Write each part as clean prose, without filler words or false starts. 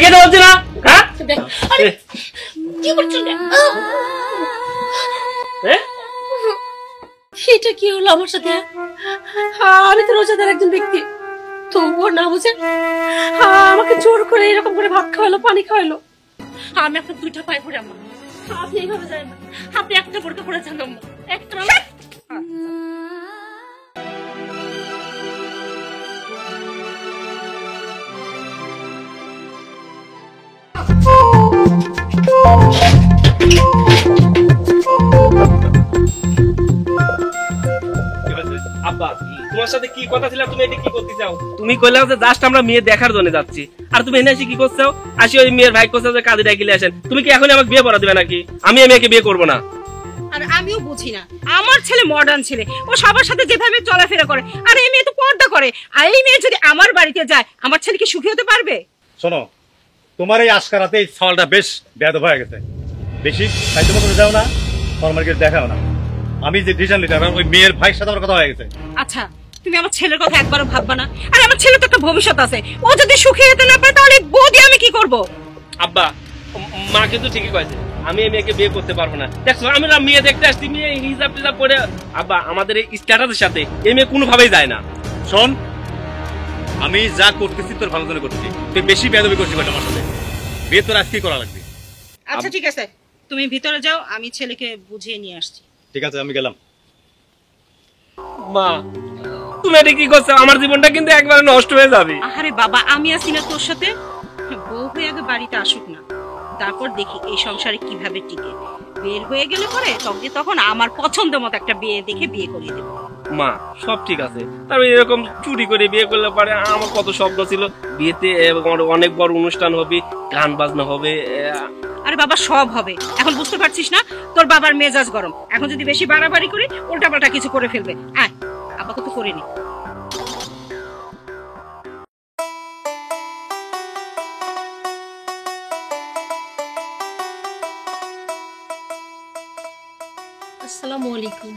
খেতে বলছি না? হ্যাঁ কি করছো? এটা কি হলো আমার সাথে? আমি তো রোজাদার একজন ব্যক্তি, তবুও না বুঝে আমাকে জোর করে এরকম করে ভাত খাওয়ালো, পানি খাওয়ালো। আমি আপনার দুইটা পায়ে পড়ে আম্মা, আপনি এইভাবে যায় না, আপনি একটা পড়তে পড়ে যান আম্মা, একটা। আব্বা তোমার সাথে কি কথা ছিল, তুমি এটা কি করতে চাও? তুমি কইলাও যে জাস্ট আমরা মেয়ে দেখার জন্য যাচ্ছি, আর তুমি এনে এসে কি করছো? আসি ওই মেয়ের ভাই করছো যে কাজে ডাকিলে আসেন, তুমি কি এখন আমাকে বিয়ে করা দিবে নাকি? আমি এই মেয়েকে বিয়ে করবো না। আর আমিও বুঝি না, আমার ছেলে মডার্ন ছেলে, ও সবার সাথে যেভাবে চলাফেরা করে, আর এই মেয়ে তো পর্দা করে। আর এই মেয়ে যদি আমার বাড়িতে যায়, আমার ছেলে কি সুখী হতে পারবে? শোনো, তোমার এই আজকারাতে এই সওয়ালটা বেশ বেয়াদব হয়ে গেছে। বেশি তাই তোমার যাও না, ফরমালিটি দেখাও না। আমি যে ডিসিশন নিতে হবে, ওই মেয়ের ভাইয়ের সাথে আমার কথা হয়ে গেছে। আচ্ছা, তুমি আমার ছেলের কথা একবারও ভাববা না? আর আমার ছেলে তো একটা ভবিষ্যৎ আছে, ও যদি সুখী হতে না পারে তাহলে বউ দিয়ে আমি কি করব? আব্বা মা কিন্তু ঠিকই কয়েছে, আমি এই মেয়েকে বিয়ে করতে পারবো না। দেখছো আমি না মেয়ে দেখতে আসছি, মেয়ে হিজাব টিজাব পরে। আব্বা আমাদের এই স্ট্যাটাসের সাথে এই মেয়ে কোনোভাবেই যায় না। শোন, আমি যা করতেছি তোর ভালো জন্য করতেছি, তুই বেশি বেয়াদবি করছিস আমার সাথে। বিয়ে তোর আজকেই করা লাগবে। আচ্ছা ঠিক আছে, তুমি ভিতরে যাও, আমি ছেলেকে বুঝিয়ে নিয়ে আসছি। ঠিক আছে, আমি গেলাম। মা তুমি এটা কি করছো? আমার জীবনটা কিন্তু একবারে নষ্ট হয়ে যাবে। আরে বাবা, আমি আছি না তোর সাথে? বউ হয়ে আগে বাড়িতে আসুক না, তারপর দেখি এই সংসারে কিভাবে টিকে। বের হয়ে গেলে পরে তখন আমার পছন্দ মতো একটা বিয়ে দেখে বিয়ে করিয়ে দেবো। মা সব ঠিক আছে, তারপরে এরকম চুরি করে বিয়ে করলে পারে। আমার কত স্বপ্ন ছিল বিয়েতে অনেক বড় অনুষ্ঠান হবে, গান বাজনা হবে। আরে বাবা সব হবে, এখন বুঝতে পারছিস না? তোর বাবার মেজাজ গরম, এখন যদি বেশি বাড়াবাড়ি করি উল্টাপাল্টা কিছু করে ফেলবে। আয় আপাকে তো করে নি। আসসালামু আলাইকুম।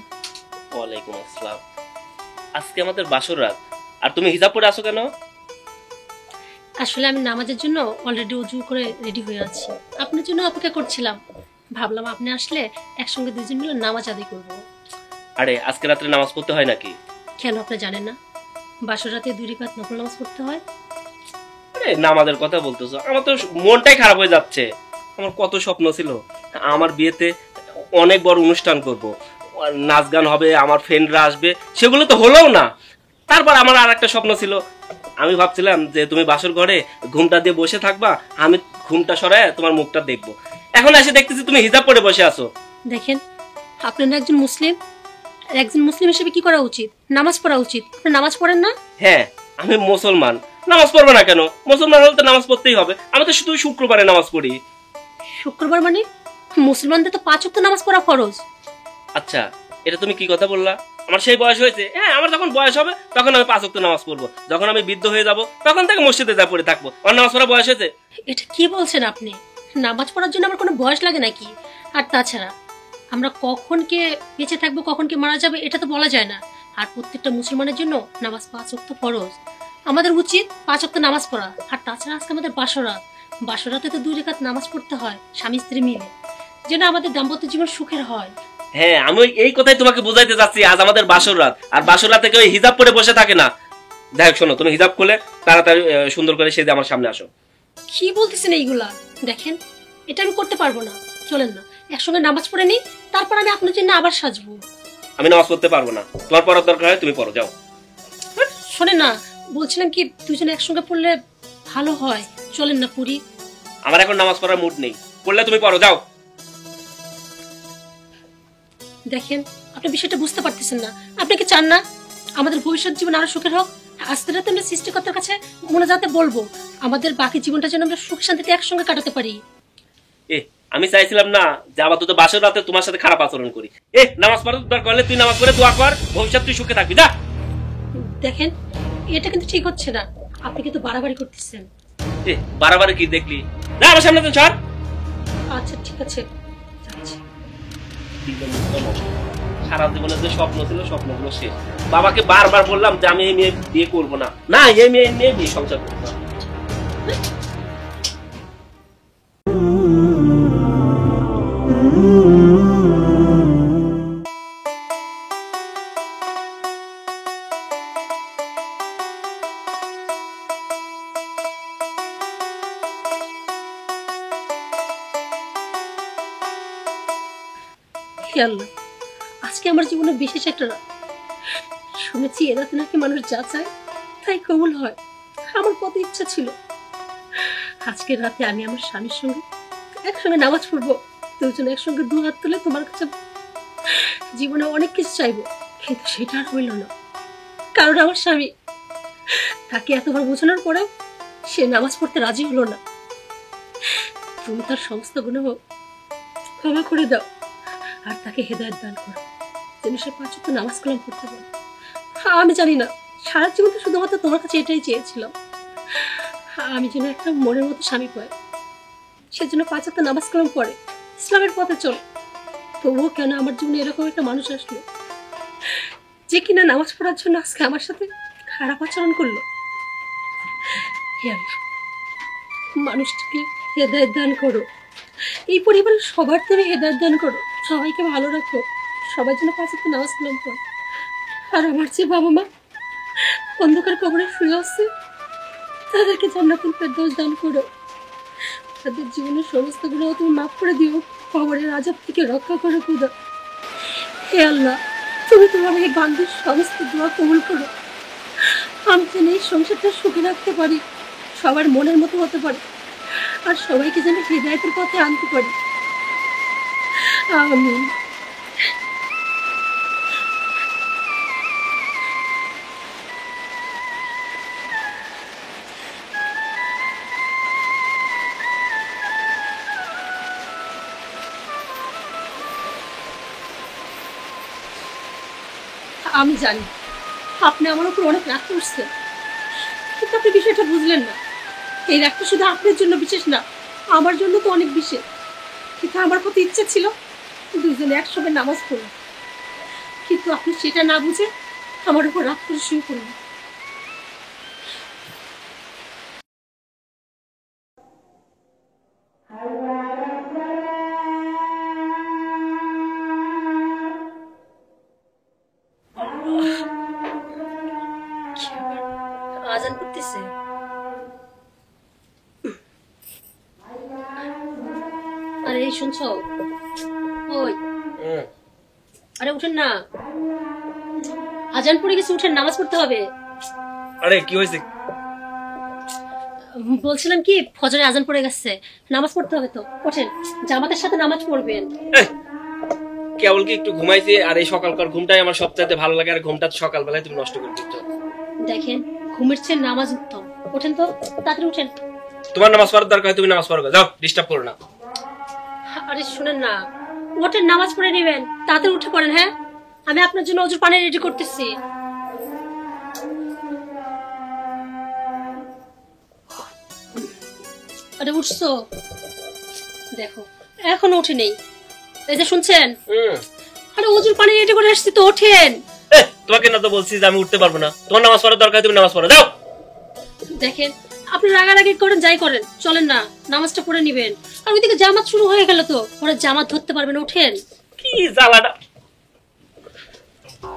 ওয়ালাইকুম আসসালাম। আজকে আমাদের বাসর রাত, আর তুমি হিজাব পরে আসো কেন? আসলে আমি নামাজের জন্য অলরেডি ওযু করে রেডি হয়ে আছি, আপনার জন্য অপেক্ষা করছিলাম। ভাবলাম আপনি আসলে একসঙ্গে দুজন মিলে নামাজ আদায় করব। আরে আজকে রাত্রে নামাজ পড়তে হয় নাকি? কেন আপনি জানেন না বাসর রাতে 2 রাকাত নফল নামাজ পড়তে হয়? আরে নামাজের কথা বলতেছো, আমার তো মনটাই খারাপ হয়ে যাচ্ছে। আমার কত স্বপ্ন ছিল, আমার বিয়েতে অনেক বড় অনুষ্ঠান করব, নাচ গান হবে, আমার ফ্রেন্ডরা আসবে, সেগুলো তো হলোও না। তারপর আমার আর একটা স্বপ্ন ছিল, আমি ভাবছিলাম যে তুমি বাসর ঘরে ঘুমটা দিয়ে বসে থাকবা, আমি ঘুমটা সরায় তোমার মুখটা দেখবো। এখন এসে দেখতেছি তুমি হিজাব পরে বসে আছো। দেখেন, আপনার একজন মুসলিম, একজন মুসলিম হিসেবে কি করা উচিত? নামাজ পড়া উচিত। আপনি নামাজ পড়েন না? হ্যাঁ আমি মুসলমান, নামাজ পড়বো না কেন? মুসলমান হলে তো নামাজ পড়তেই হবে। আমি তো শুধু শুক্রবারে নামাজ পড়ি। শুক্রবার মানে? মুসলমানদের তো 5 ওয়াক্ত নামাজ পড়া ফরজ। আচ্ছা এটা তুমি কি কথা বললা? আমার সেই বয়স হয়েছে? হ্যাঁ আমার যখন বয়স হবে তখন আমি 5 ওয়াক্ত নামাজ পড়বো, যখন আমি বৃদ্ধ হয়ে যাব তখন থেকে মসজিদে যা পড়ে থাকবো। আমার নামাজ পড়া বয়স হয়েছে? এটা কি বলছেন আপনি? নামাজ পড়ার জন্য আমার কোনো বয়স লাগে নাকি? আর তাছাড়া আমরা কখন কে বেঁচে থাকবো, কখন কে মারা যাবে এটা তো বলা যায় না। আর প্রত্যেকটা মুসলমানের জন্য নামাজ 5 ওয়াক্ত ফরজ। আমাদের উচিত 5 ওয়াক্ত নামাজ পড়া। আর তাছাড়া আজকে আমাদের বাসরাত, বাসরাতে তো 2 রাকাত নামাজ পড়তে হয় স্বামী স্ত্রী মিলে, যেন আমাদের দাম্পত্য জীবন সুখের হয়। হ্যাঁ আমি এই কথাই তোমাকে বোঝাইতে যাচ্ছি, আজ আমাদের বাসর রাত, আর বাসর রাতে কেউ হিজাব পরে বসে থাকে না। দেখ শোনো, তুমি হিজাব খুলে তাড়াতাড়ি সুন্দর করে সেজে আমার সামনে আসো। কি বলতেছেন এইগুলা? দেখেন এটা আমি করতে পারবো না, চলেন না একসঙ্গে নামাজ পড়ে নি, তারপর আমি আপনার জন্য আবার সাজবো। আমি নামাজ পড়তে পারবো না, তোমার পড়ার দরকার হয় তুমি পড়ো, যাও। শোনেন না, বলছিলাম কি দুজনে একসঙ্গে পড়লে ভালো হয়, চলেন না পড়ি। আমার এখন নামাজ পড়ার মুড নেই, পড়লে তুমি পড়ো, যাও। দেখেন আপনি বিষয়টা বুঝতে পারতেছেন না। আপনি কি চান না আমাদের ভবিষ্যৎ জীবন আরো সুখের হোক? আজকে রাতে আমরা সৃষ্টিকর্তার কাছে মনে যাতে বলবো আমাদের বাকি জীবনটা যেন আমরা সুখ শান্তিতে একসঙ্গে কাটাতে পারি। আমি চাইছিলাম না যে আবার তো বাসর রাতে তোমার সাথে খারাপ আচরণ করি। নামাজ পড়ার দরকার হলে তুই নামাজ পড়ে দোয়া কর, ভবিষ্যৎ তুই সুখে থাকবি, যা। দেখেন এটা কিন্তু ঠিক হচ্ছে না, আপনি কিন্তু বাড়াবাড়ি করতেছেন। বাড়াবাড়ি কি দেখলি? না আমার সামনে তো ছাড়। আচ্ছা ঠিক আছে, সারা জীবনের যে স্বপ্ন ছিল স্বপ্নগুলো শেষ। বাবাকে বারবার বললাম যে আমি এই মেয়ে বিয়ে করবো না, না এই মেয়ে বিয়ে সংসার করবো না। হে আল্লাহ, আজকে আমার জীবনে বিশেষ একটা রাত। শুনেছি এ রাতে নাকি মানুষ যা চায় তাই কবুল হয়। আমার কত ইচ্ছা ছিল আজকের রাতে আমি আমার স্বামীর সঙ্গে একসঙ্গে নামাজ পড়বো, দুজন একসঙ্গে দু হাত তুলে তোমার কাছে জীবনে অনেক কিছু চাইবো, কিন্তু সেটা আর হইল না। কারণ আমার স্বামী, তাকে এতবার বোঝানোর পরেও সে নামাজ পড়তে রাজি হলো না। তুমি তার সমস্ত গুনাহ ক্ষমা করে দাও আর তাকে হেদায়েত দান করো, যেন সে 5 ওয়াক্ত নামাজ কালাম পড়তে পারে। আমি জানি না, সারা জীবন তো শুধুমাত্র তোমার কাছে এটাই চেয়েছিলাম, আমি যেন একটা মনের মতো স্বামী পাই, সেজন্য 5 ওয়াক্ত নামাজ কালাম পড়ে ইসলামের পথে চল। তবুও কেন আমার জীবনে এরকম একটা মানুষ আসলো যে কিনা নামাজ পড়ার জন্য আজকে আমার সাথে খারাপ আচরণ করলো। হে আল্লাহ, মানুষটাকে হেদায়েত দান করো, এই পরিবারের সবার তুমি হেদায়েত দান করো, সবাইকে ভালো রাখো, সবাই যেন 5 ওয়াক্ত নামাজ কালাম পড়ে। আর আমার যে বাবা মা অন্ধকার কবরে শুয়ে আছে, তাদেরকে জান্নাতুল ফেরদৌস দান করো, তাদের জীবনের সমস্ত গুনাহ তুমি মাফ করে দিও, কবরের আযাব থেকে রক্ষা করো খোদা। হে আল্লাহ, তুমি তোমার এই বান্দার সমস্ত দোয়া কবুল করো, আমি যেন এই সংসারটা সুখে রাখতে পারি, সবার মনের মতো হতে পারি, আর সবাইকে যেন হিদায়াতের পথে আনতে পারি। আমিন। আমি জানি আপনি আমার উপর অনেক রাগ করছেন, কিন্তু আপনি বিষয়টা বুঝলেন না। এই রাগটা শুধু আপনার জন্য বিশেষ না, আমার জন্য তো অনেক বিশেষ। কিন্তু আমার প্রতি ইচ্ছে ছিল দুইজনে একসঙ্গে নামাজ পড়ব, কিন্তু আপনি সেটা না বুঝে আমার উপর রাগ করে শুয়ে পড়লেন। আজান করতেছে। আরে শুনছো? ওই আরে উঠেন না, আজান পড়ে গেছে, উঠেন, নামাজ পড়তে হবে। আরে কি হয়েছে? বলছিলাম কি, ফজরে আজান পড়ে গেছে, নামাজ পড়তে হবে তো, ওঠেন, জামাতের সাথে নামাজ পড়বেন। কেবল কি একটু ঘুমাইছি, আর এই সকালকার ঘুমটাই আমার সবচাইতে ভালো লাগে, আর ঘুমটা সকালবেলায় তুমি নষ্ট করে দিচ্ছ। দেখেন, ঘুমের চেয়ে নামাজ উত্তম, ওঠেন তো, তাড়াতাড়ি উঠেন। তোমার নামাজ পড়ার দরকার, তুমি নামাজ পড়ো, যাও, ডিস্টার্ব করো না। আরে শুনেন না, ওঠেন, নামাজ পড়ে নেবেন, তাড়াতাড়ি উঠে পড়েন। হ্যাঁ, আমি আপনার জন্য ওযুর পানি রেডি করতেছি। আরে উঠছো? দেখো এখনো উঠে নেই, এই যে শুনছেন? আরে ওযুর পানি রেডি করে আসছি তো, ওঠেন। তোমাকে না তো বলছি যে আমি উঠতে পারবো না, তোমার নামাজ পড়ার দরকার, তুমি নামাজ পড়ো, যাও। দেখেন, আপনি রাগারাগি করেন, যাই করেন, চলেন না, নামাজটা পড়ে নিবেন। আর ওইদিকে জামাত শুরু হয়ে গেল তো, ওরা জামাত ধরতে পারবেন, ওঠেন। কি জ্বালাটা!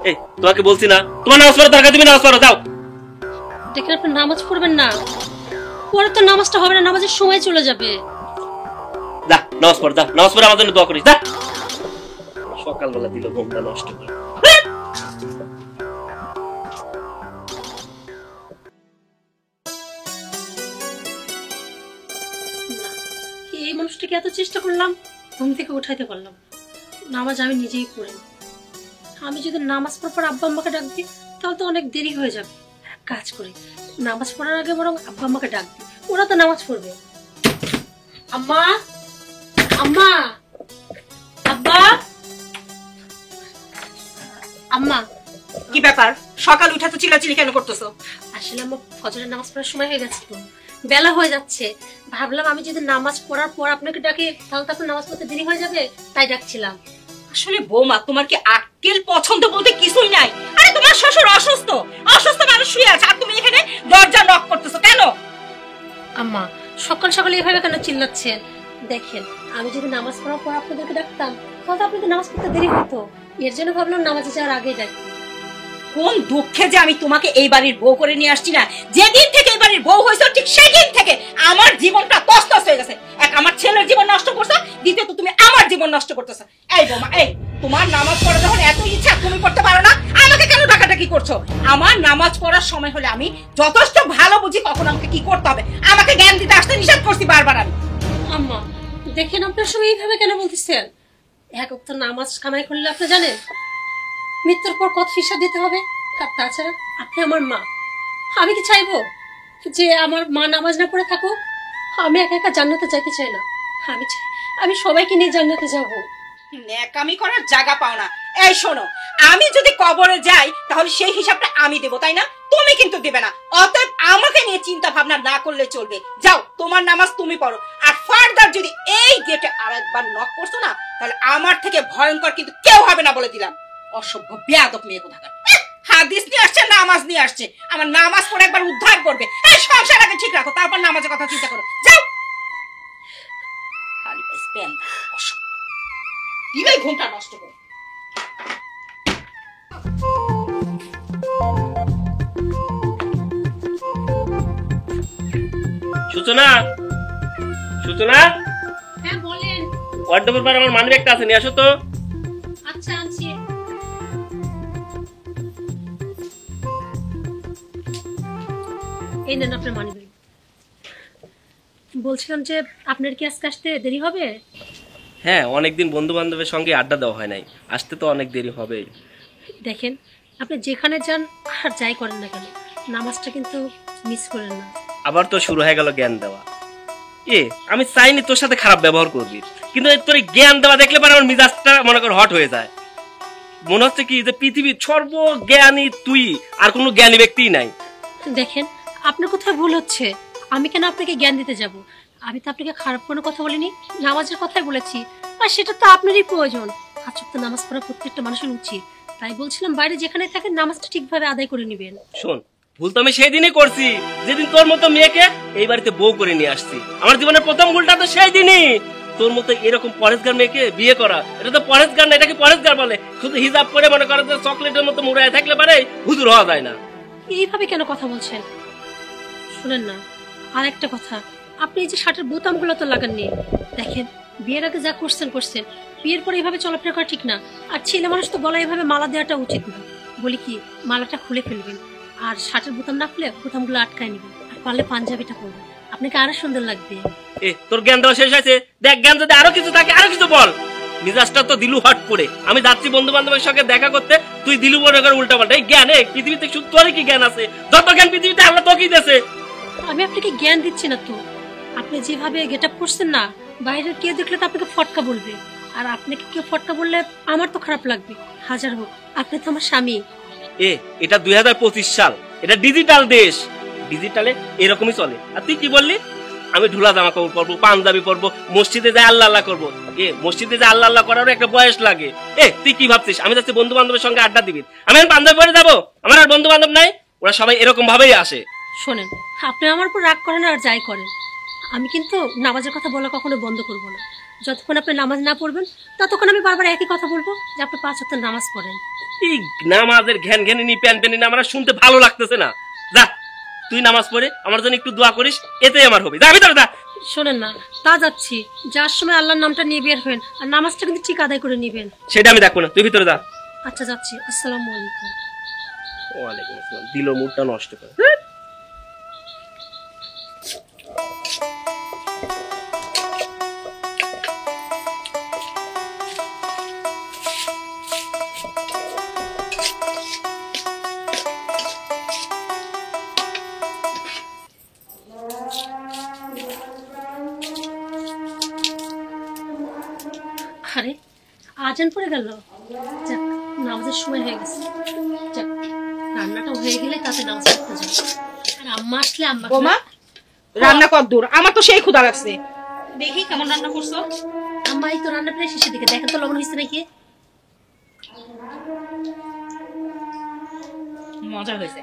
এই তোমাকে বলছি না তোমার নামাজ পড়ার দরকার, তুমি নামাজ পড়ো, যাও। দেখেন, আপনি নামাজ পড়বেন না, পরে তো নামাজটা হবে না, নামাজের সময় চলে যাবে। যা নামাজ পড়, যা নামাজ পড়ে আমার জন্য দোয়া করিস, যা। সকালবেলা দিল ঘুমটা নষ্ট করে। এই মানুষটাকে এত চেষ্টা করলাম, ঘুম থেকে উঠাইতে পারলাম না। নামাজ আমি নিজেই পড়ি, আমি যদি নামাজ পড়ার পর আব্বা আম্মাকে ডাক দিই তাহলে তো অনেক দেরি হয়ে যাবে। কাজ করি, নামাজ পড়ার আগে বরং আব্বা আম্মাকে ডাক দিই, ওরা তো নামাজ পড়বে। আম্মা, আম্মা, আব্বা, আম্মা। কি ব্যাপার, সকাল উঠে তো চিল্লাচিল্লি কেন করতেছো? আসলে আমার ফজরের নামাজ পড়ার সময় হয়ে গেছে তো, বেলা হয়ে যাচ্ছে, ভাবলাম আমি যদি নামাজ পড়ার পর আপনাকে ডাকি তাহলে তো আপনার নামাজ পড়তে দেরি হয়ে যাবে, তাই ডাকছিলাম। আসলে বৌমা, তোমার কি আক্কেল পছন্দ বলতে কিছুই নাই? আরে তোমার শ্বশুর অসুস্থ, অসুস্থ মানুষ শুয়ে আছে, আর তুমি এখানে দরজা নক করতেছো কেন? আম্মা, সকাল সকাল এভাবে কেন চিল্লাচ্ছেন? দেখেন, আমি যদি নামাজ পড়ার পর আপনাদেরকে ডাকতাম তাহলে আপনাদের নামাজ পড়তে দেরি হতো, এর জন্য ভাবলাম নামাজে যাওয়ার আগেই ডাকি। কোন দুঃখে যে আমি তোমাকে এই বাড়ির বউ করে নিয়ে আসছি না, যেদিন থেকে এই বাড়ির বউ হয়েছে ঠিক সেদিন থেকে আমার জীবনটা তছনছ হয়ে গেছে। এক আমার ছেলের জীবন নষ্ট করছো, দ্বিতীয়ত তুমি আমার জীবন নষ্ট করতেছো। এই বৌমা, এই তোমার নামাজ পড়া যখন এত ইচ্ছা তুমি পড়তে পারো না, আমাকে কেন ডাকাডাকি করছো? আমার নামাজ পড়ার সময় হলে আমি যথেষ্ট ভালো বুঝি কখন আমাকে কি করতে হবে। আমাকে জ্ঞান দিতে আসতে নিষেধ করছি বারবার আমি। আম্মা দেখেন আপনার সবাই এইভাবে কেন বলতেছেন? এক ওয়াক্ত নামাজ কামাই করলে আপনি জানেন মৃত্যুর পর কত হিসাব দিতে হবে। আর তাছাড়া আপনি আমার মা, আমি কি চাইবো যে আমার মা নামাজ না পড়ে থাকুক? আমি একা একা জান্নাতে যাইতে চাই না। আমি চাই আমি সবাইকে নিয়ে জান্নাতে যাবো। ন্যাকামি করার জায়গা পাও না। এই শোনো, আমি যদি কবরে যাই তাহলে সেই হিসাবটা আমি দেবো, তাই না? তুমি কিন্তু দেবে না। অতএব আমাকে নিয়ে চিন্তা ভাবনা না করলে চলবে। যাও, তোমার নামাজ তুমি পড়ো। আর ফার্দার যদি এই গেটে আরেকবার নক করছো না, তাহলে আমার থেকে ভয়ঙ্কর কিন্তু কেউ হবে না বলে দিলাম। অসভ্য বেয়াদব মেয়ে কোথাকার। হাদিস নিয়ে আসছে, নামাজ নিয়ে আসছে। আমার নামাজ পড়ে একবার উদ্ধার করবে। এই সংসার আগে ঠিক রাখো, তারপর নামাজের কথা চিন্তা করো। যাও। খালি পাইস প্যান, অসভ্য। দিলেই ঘুমটা নষ্ট করে। সূচনা, সূচনা, হ্যাঁ বলেন। ওয়ার্ডরোবের পর আমার মানি ব্যাগটা আছে, নিয়ে আসো তো। আচ্ছা আনছি। এই নেন আপনার মানি ব্যাগ। বলছিলাম যে আপনার কি আজকে আসতে দেরি হবে? হ্যাঁ, অনেকদিন বন্ধু বান্ধবের সঙ্গে আড্ডা দেওয়া হয় নাই, আসতে তো অনেক দেরি হবে। দেখেন আপনি যেখানে যান আর যাই করেন না কেন, নামাজটা কিন্তু মিস করেন না। আবার তো শুরু হয়ে গেল জ্ঞান দেওয়া। আমি চাইনি তোর সাথে খারাপ ব্যবহার করবি, কিন্তু তোর জ্ঞান দেওয়া দেখলে পরে আমার মিজাজটা মনে কর হট হয়ে যায়। মনে হচ্ছে কি যে পৃথিবীর সর্বজ্ঞানী তুই, আর কোনো জ্ঞানী ব্যক্তি নাই। দেখেন আপনার কোথায় ভুল হচ্ছে। আমি কেন আপনাকে জ্ঞান দিতে যাব? আমি তো আপনাকে খারাপ কোনো কথা বলিনি, নামাজের কথাই বলেছি। আর সেটা তো আপনারই প্রয়োজন। পাঁচ ওয়াক্ত নামাজ পড়া প্রত্যেকটা মানুষের উচিত। তাই বলছিলাম বাইরে যেখানে থাকেন নামাজটা ঠিকভাবে আদায় করে নেবেন। শোন, ভুল তো আমি সেই দিনই করছি যেদিন তোর মতো মেয়েকে এই বাড়িতে বউ করে নিয়ে আসছি। আমার জীবনের প্রথম ভুলটা তো সেই দিনই। তোর মতো এরকম পরেশগার মেয়েকে বিয়ে করা, এটা তো পরেশগার না, এটাকে পরেশগার বলে। শুধু হিজাব করে মনে করে যে চকলেটের মতো মুড়ায় থাকলে পারে হুজুর হওয়া যায় না। এইভাবে কেন কথা বলছেন? শুনেন না, আর একটা কথা, আপনি এই যে শার্টের বোতামগুলো তো লাগাননি। দেখেন বিয়ের আগে যা করছেন করছেন, বিয়ের পরে এইভাবে চলাফেরা করা ঠিক না। আর ছেলে মানুষ তো গলায় এভাবে মালা দেওয়াটা উচিত না। বলি কি, মালাটা খুলে ফেলবেন, আর শার্টের বোতাম না খুলে বোতামগুলো আটকায় নেবেন, আর পারলে পাঞ্জাবিটা পরবেন, আপনাকে আরো সুন্দর লাগবে। তোর জ্ঞান দেওয়া শেষ হয়েছে? দেখ, জ্ঞান যদি আরো কিছু থাকে আরো কিছু বল। মিজাজটা তো দিলু হট করে। আমি যাচ্ছি বন্ধু বান্ধবের সঙ্গে দেখা করতে, তুই দিলু মনে করে উল্টা পাল্টা। এই জ্ঞান পৃথিবীতে শুধু তোরই কি জ্ঞান আছে? যত জ্ঞান পৃথিবীতে আল্লাহ তোকেই দিয়েছে। আমি আপনাকে জ্ঞান দিচ্ছি না তো। আপনি যেভাবে গেট আপ করছেন না, বাইরের কেউ দেখলে তো আপনাকে ফটকা বলবে। আর আপনাকে কেউ ফটকা বললে আমার তো খারাপ লাগবে। হাজার হোক, আপনি তো আমার স্বামী। এটা 2025 সাল, এটা ডিজিটাল দেশ। ডিজিটালে এরকমই চলে। আর তুই কি বললি? আমি ঢোলা জামা কাপড় পরবো, পাঞ্জাবি পরবো, মসজিদে যাই আল্লাহ আল্লাহ করবো। মসজিদে যাই আল্লাহ আল্লাহ করারও একটা বয়স লাগে। তুই কি ভাবছিস আমি যাচ্ছি বন্ধু বান্ধবের সঙ্গে আড্ডা দিবি? আমি পাঞ্জাবি পরে যাবো? আমার আর বন্ধু বান্ধব নাই, ওরা সবাই এরকম ভাবেই আসে। শোনেন, আপনি আমার উপর রাগ করেন আর যাই করেন, আমি কিন্তু নামাজের কথা বলা কখনো বন্ধ করবো না। যতক্ষণ আপনি নামাজ না পড়বেন ততক্ষণ আমি বারবার একই কথা বলবো যে আপনি 5 ওয়াক্ত নামাজ পড়েন। এই নামাজের ঘ্যান ঘ্যানি প্যান প্যানি না, আমার শুনতে ভালো লাগতেছে না। যা, তুই নামাজ পড়ে আমার জন্য একটু দোয়া করিস, এতেই আমার হবে। যা ভিতরে যা। শোনেন না, তা যাচ্ছি, যার সময় আল্লাহর নামটা নিয়ে বের হবেন, আর নামাজটা কিন্তু ঠিক আদায় করে নেবেন। সেটা আমি দেখবো না, তুই ভিতরে যা। আচ্ছা যাচ্ছি। আসসালামু আলাইকুম। ওয়ালাইকুম আসসালাম। দিল মুডটা নষ্ট করে। আরে আজান পড়ে গেল। যাক, নামাজের সময় হয়ে গেছে। যাক, রান্নাটা হয়ে গেলে তাতে নামাজ পড়তে যাবো। আর আম্মা আসলে আম্মা বোমা, রান্না কত দূর? আমার তো সেই ক্ষুধা লাগছে। দেখি কেমন রান্না করছো। আম্মা এই তো রান্না প্রায় শেষের দিকে, দেখেন তো লবণ হয়েছে নাকি। মজা হয়েছে।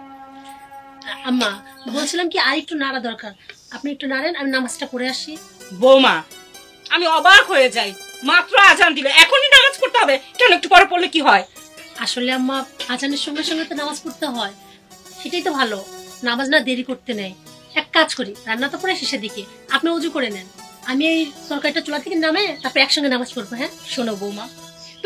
আম্মা বলছিলাম কি, আর একটু নাড়া দরকার, আপনি একটু নাড়েন, আমি নামাজটা পড়ে আসি। বৌমা, আমি অবাক হয়ে যাই। মাত্র আজান দিলে এখনই নামাজ পড়তে হবে কেন? একটু পরে পড়লে কি হয়? আসলে আম্মা আজানের সঙ্গে সঙ্গে তো নামাজ পড়তে হয়, সেটাই তো ভালো। নামাজ না দেরি করতে নেই। এক কাজ করি, রান্না তো পরে শেষের দিকে, আপনি উজু করে নেন, আমি এই তরকারিটা চুলা থেকে নামে তারপর একসঙ্গে নামাজ পড়বো। হ্যাঁ শোনো বৌমা,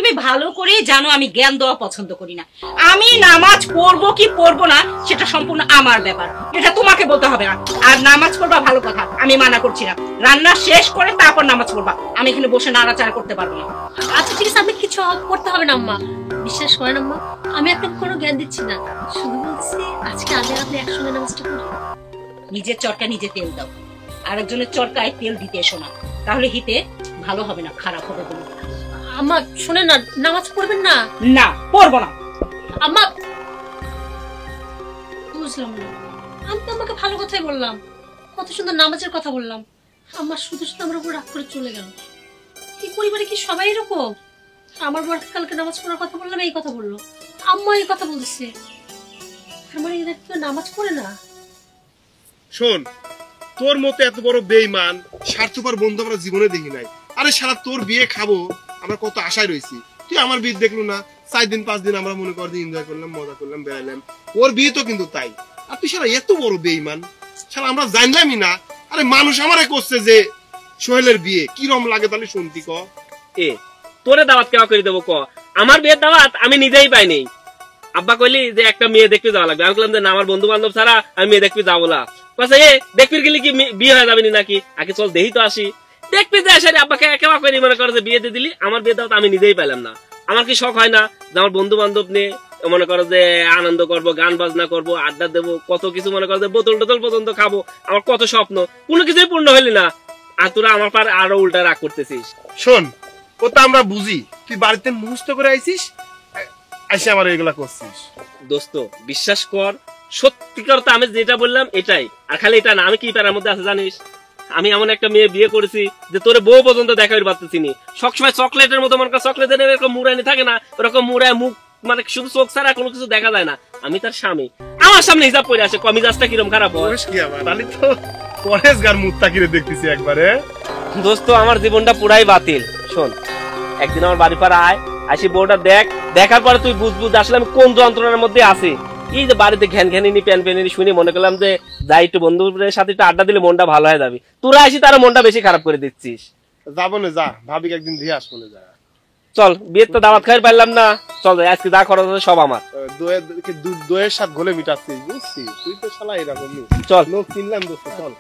তুমি ভালো করে জানো আমি জ্ঞান দেওয়া পছন্দ করি না। আমি নামাজ পড়বো কি পড়বো না সেটা সম্পূর্ণ আমার ব্যাপার, এটা তোমাকে বলতে হবে না। আর নামাজ পড়বা ভালো কথা, আমি মানা করছি না। রান্না শেষ করে তারপর নামাজ পড়বা, আমি এখানে বসে নাড়াচাড়া করতে পারবো না। আচ্ছা ঠিক আছে, আপনি কিছু করতে হবে না আম্মা, বিশ্বাস করেন আম্মা, আমি আপনাকে কোনো জ্ঞান দিচ্ছি না, শুধু বলছি আজকে আমি আর আপনি একসঙ্গে নামাজটা পড়ি। নিজের চরকা নিজে তেল দাও, আরেকজনের চরকায় তেল দিতে এসো না, তাহলে হিতে ভালো হবে না, খারাপ হবে। কোনো আম্মা শুনেন না, নামাজ পড়বেন না? না, পড়বো না। আম্মা বুঝলাম না, আমি তো আমাকে ভালো কথাই বললাম, কত সুন্দর নামাজের কথা বললাম, আমার শুধু শুধু আমার উপর রাগ করে চলে গেল। এই পরিবারে কি সবাই এরকম? আমার বর কালকে নামাজ পড়ার কথা বললাম, এই কথা বললো, আম্মা এই কথা বলছে, আমার এরা কেউ নামাজ পড়ে না। শোন, তোর মতো এত বড় বেঈমান স্বার্থপর বন্ধু আমরা জীবনে দেখি নাই। আরে সারা তোর বিয়ে খাবো আমরা কত আশায় রয়েছি, তুই আমার বিয়ে দেখলু না? 4 দিন 5 দিন আমরা মনে কর এনজয় করলাম, মজা করলাম, বেড়াইলাম। ওর বিয়ে তো কিন্তু তাই। আর তুই সারা এত বড় বেঈমান, সারা আমরা জানলামই না। আরে মানুষ আমারে করছে যে সোহেলের বিয়ে কিরম লাগে তাহলে শুনতি ক। এ তোরে দাওয়াত কেমন করে দেবো ক? আমার বিয়ের দাওয়াত আমি নিজেই পাইনি। আব্বা কইলি যে একটা মেয়ে দেখতে যাওয়া লাগবে, আমি বললাম যে না, আমার বন্ধু বান্ধব ছাড়া আমি মেয়ে দেখতে যাবো না। এ দেখবি গেলে কি বিয়ে হয়ে যাবে নাকি? আগে চল দেহি তো আসি। দেখবি যে আসে আব্বাকে একেবারে করে মনে করে যে বিয়ে দিয়ে দিলি, আমার বিয়ে দাওয়াত আমি নিজেই পেলাম না। আমার কি শখ হয় না যে আমার বন্ধু বান্ধব নিয়ে মনে করো যে আনন্দ করব, গান বাজনা করব, আড্ডা দেবো, কত কিছু মনে করো যে বোতল টোতল পর্যন্ত খাবো, আমার কত স্বপ্ন, কোনো কিছুই পূর্ণ হইলি না। আর তোরা আমার পার আরো উল্টা রাগ করতেছিস। শোন, ও তো আমরা বুঝি তুই বাড়িতে মুখস্থ করে আইছিস, এসে আমার এগুলা করছিস। দোস্ত বিশ্বাস কর, সত্যিকার তো আমি যেটা বললাম এটাই। আর খালি এটা না, আমি কি প্যারার মধ্যে আছে জানিস? আমি এমন একটা মেয়ে বিয়ে করেছি যে তোরে বউ পর্যন্ত দেখা পারতেছি নি। সবসময় চকলেটের মতো, মনে কর চকলেটের এরকম মুড়ানি থাকে না, ওরকম মুড়ায় মুখ, মানে শুধু চোখ ছাড়া কোনো কিছু দেখা যায় না। আমি তার স্বামী, আমার সামনে হিসাব করে আসে, কমিজাজটা কিরম খারাপ হয়। কি আবার তাহলে তো পরেশগার মুখ তাকিয়ে দেখতেছি একবারে। দোস্ত আমার জীবনটা পুরাই বাতিল। শোন, একদিন আমার বাড়ি পাড়া আয়, আসি বউটা দেখ, দেখার পরে তুই বুঝবু আসলে আমি কোন যন্ত্রণার মধ্যে আছি। এই যে বাড়িতে ঘ্যান ঘ্যানিনি প্যান প্যানিনি শুনি মনে করলাম যে যাই একটু বন্ধুদের সাথে একটু আড্ডা দিলে মনটা ভালো হয়ে যাবে। তোরা আসি তারা মনটা বেশি খারাপ করে দিচ্ছিস। যাবো না, যা ভাবি একদিন দিয়ে আসবো না। যা চল, বিয়ের তো দাওয়াত খাই পারলাম না, চল যাই, আজকে যা খরচ সব আমার। দইয়ের সাথে ঘোলে মিটাচ্ছিস, বুঝছিস? তুই তো শালা এরকমই। চল লোক কিনলাম দোস্ত, চল।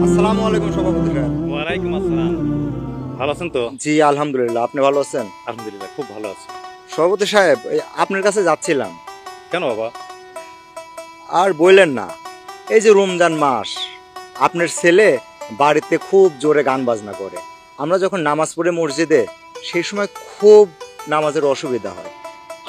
আসসালামু আলাইকুম সভাপতি সাহেব। ওয়ালাইকুম আসসালাম। ভালো আছেন তো? জি আলহামদুলিল্লাহ, আপনি ভালো আছেন? আলহামদুলিল্লাহ, খুব ভালো আছি। সভাপতি সাহেব, এই আপনার কাছে যাচ্ছিলাম। কেন বাবা? আর বললেন না, এই যে রমজান মাস, আপনার ছেলে বাড়িতে খুব জোরে গান বাজনা করে। আমরা যখন নামাজ পড়ে মসজিদে, সেই সময় খুব নামাজের অসুবিধা হয়।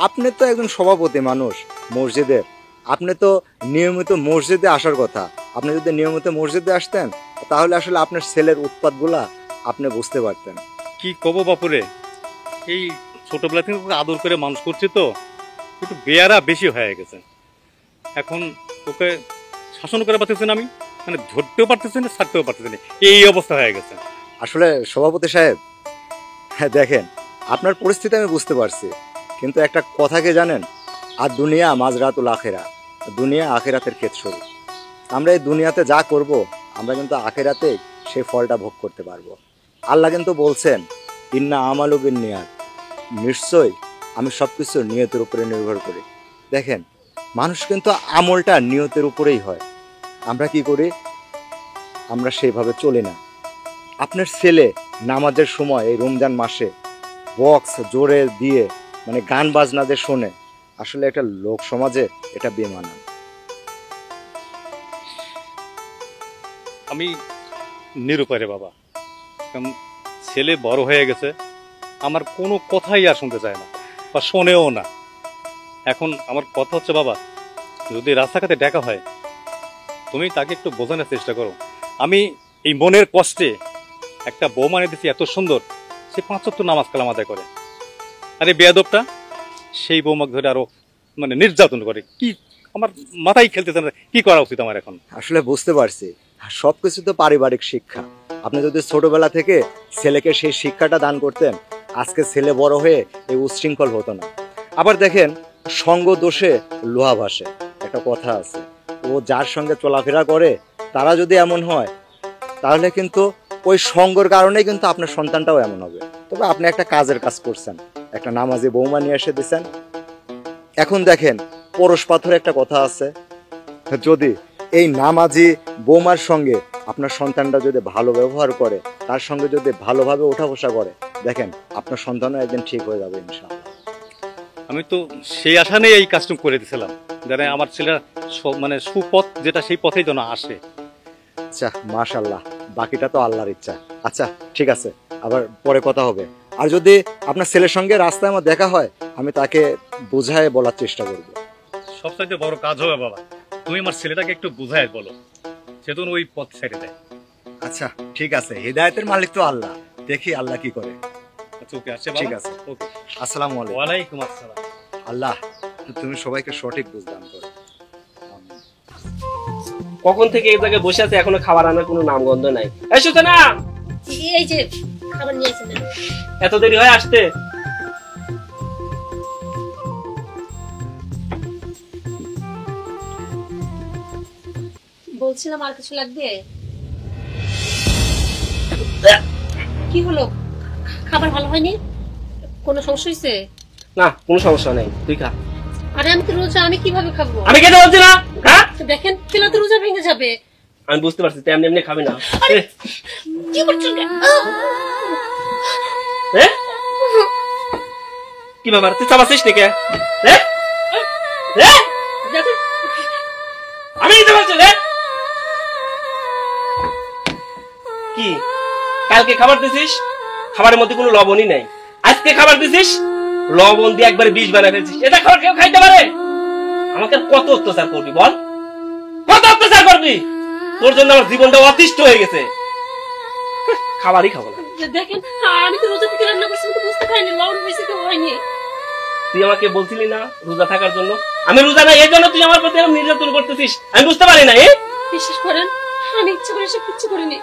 আপনি তো একজন সভাপতি মানুষ মসজিদের, আপনি তো নিয়মিত মসজিদে আসার কথা। আপনি যদি নিয়মিত মসজিদে আসতেন তাহলে আসলে আপনার ছেলের উৎপাতগুলা আপনি বুঝতে পারতেন। কি কব বাপুরে, এই ছোটবেলা থেকে ওকে আদর করে মানুষ করছি তো, একটু বেয়ারা বেশি হয়ে গেছে। এখন ওকে শাসন করে পারতেছি না, আমি মানে ধরতেও পারতেছি না, ছাড়তেও পারতেছি না, এই অবস্থা হয়ে গেছে। আসলে সভাপতি সাহেব, হ্যাঁ দেখেন, আপনার পরিস্থিতি আমি বুঝতে পারছি, কিন্তু একটা কথা কি জানেন? আর দুনিয়া মাজরাতুল আখেরা, দুনিয়া আখেরাতের ক্ষেতস্বরূপ। আমরা এই দুনিয়াতে যা করব, আমরা কিন্তু আখেরাতে সেই ফলটা ভোগ করতে পারবো। আল্লাহ কিন্তু বলছেন, ইন্না আমালু বিন্নিয়াত, নিশ্চয়ই আমি সবকিছু নিয়তের উপরে নির্ভর করি। দেখেন, মানুষ কিন্তু আমলটা নিয়তের উপরেই হয়। আমরা কি করি? আমরা সেইভাবে চলি না। আপনার ছেলে নামাজের সময় এই রমজান মাসে বক্স জোরে দিয়ে মানে গান বাজনা যে শোনে, আসলে একটা লোক সমাজে এটা বেমানান। আমি নিরুপায় রে বাবা, কারণ ছেলে বড় হয়ে গেছে, আমার কোনো কথাই আর শুনতে চায় না বা শোনেও না। এখন আমার কথা হচ্ছে বাবা, যদি রাস্তাঘাটে দেখা হয় তুমি তাকে একটু বোঝানোর চেষ্টা করো। আমি এই মনের কষ্টে একটা বউ মানে দিচ্ছি এত সুন্দর, সে 5 ওয়াক্ত নামাজ কালাম আদায় করে, আরে বেয়াদবটা সেই বৌমাকে ধরে আরো মানে নির্যাতন করে। কি আমার মাথায় খেলতেছে না, কি করা উচিত আমার এখন? আসলে বুঝতে পারছি, সবকিছু তো পারিবারিক শিক্ষা। আপনি যদি ছোটবেলা থেকে ছেলেকে সেই শিক্ষাটা দান করতেন, আজকে ছেলে বড় হয়ে এই উচ্ছৃঙ্খল হতো না। আবার দেখেন, সঙ্গ দোষে লোহা ভাসে, একটা কথা আছে। ও যার সঙ্গে চলাফেরা করে তারা যদি এমন হয়, তাহলে কিন্তু ওই সঙ্গের কারণেই কিন্তু আপনার সন্তানটাও এমন হবে। তবে আপনি একটা কাজের কাজ করছেন, একটা নামাজি বৌমা নিয়ে এসে দিচ্ছেন। এখন দেখেন, পরশ পাথরে একটা কথা আছে, যদি এই নামাজি বৌমার সঙ্গে আপনার সন্তানটা যদি ভালো ব্যবহার করে, তার সঙ্গে যদি ভালোভাবে ওঠা বসা করে, দেখেন আপনার সন্তানও একদিন ঠিক হয়ে যাবে ইনশাআল্লাহ। আমি তো সেই আশা নিয়ে এই কাজটা করে দিয়েছিলাম, যারা আমার ছেলেরা মানে সুপথ যেটা সেই পথেই যেন আসে। আচ্ছা, মাশাআল্লাহ, বাকিটা তো আল্লাহর ইচ্ছা। আচ্ছা ঠিক আছে, আবার পরে কথা হবে। আর যদি আপনার ছেলের সঙ্গে রাস্তায় আমার দেখা হয়, আমি তাকে বোঝায় বলার চেষ্টা করব। সবচাইতে বড় কাজ হবে বাবা, তুমি আমার ছেলেটাকে একটু বুঝায় বলো, সে তো ওই পথ ছেড়ে দেয়। আচ্ছা ঠিক আছে, হিদায়াতের মালিক তো আল্লাহ, দেখি আল্লাহ কি করে। আচ্ছা ওকে, আসছে ঠিক বাবা। আছে, ওকে, আসসালামু আলাইকুম। ওয়ালাইকুম আসসালাম। আল্লাহ তুমি সবাইকে সঠিক বুঝদান করো। কখন থেকে এই জায়গায় বসে আছে, এখনো খাবার আনার কোনো নামগন্ধ নাই। এই সূচনা, এই যে খাবার নিয়ে আসেন। এত দেরি হয় আসতে? বলছিলাম আর কিছু লাগবে? কি হলো, খাবার ভালো হয়নি? কোনো সমস্যা হয়েছে? না, কোনো সমস্যা নেই, তুই খা। আরে আমি তো রোজা, আমি কিভাবে খাবো? আমি খেতে বলছি না, খা। দেখেন খেলে তো রোজা ভেঙে যাবে। আমি বুঝতে পারছি, তুই এমনি এমনি খাবি না। কি করছেন? এ? কি ব্যাপার, তুই চাবাচ্ছিস নাকি? দেখুন আমি নিতে পারছি রে। কি কালকে খাবার দিছিস, খাবারের মধ্যে কোনো লবণই নাই। আজকে খাবার দিছিস, লবণ দিয়ে একবারে বিষ বানায় ফেলছিস। এটা খাবার কেউ খাইতে পারে? আমাকে কত অত্যাচার করবি বল, কত অত্যাচার করবি? তোর জন্য আমার জীবনটা অতিষ্ঠ হয়ে গেছে। খাবারই খাবো না। দেখেন আমি তো রোজা থেকে রান্না করছি, তো বুঝতে পারিনি লবণ হয়েছে কি হয়নি। তুই আমাকে বলছিলি না রোজা থাকার জন্য? আমি রোজা না, এই জন্য তুই আমার প্রতি এরকম নির্যাতন করতেছিস। আমি বুঝতে পারি না। বিশ্বাস করেন আমি ইচ্ছা করে সব কিচ্ছু করিনি।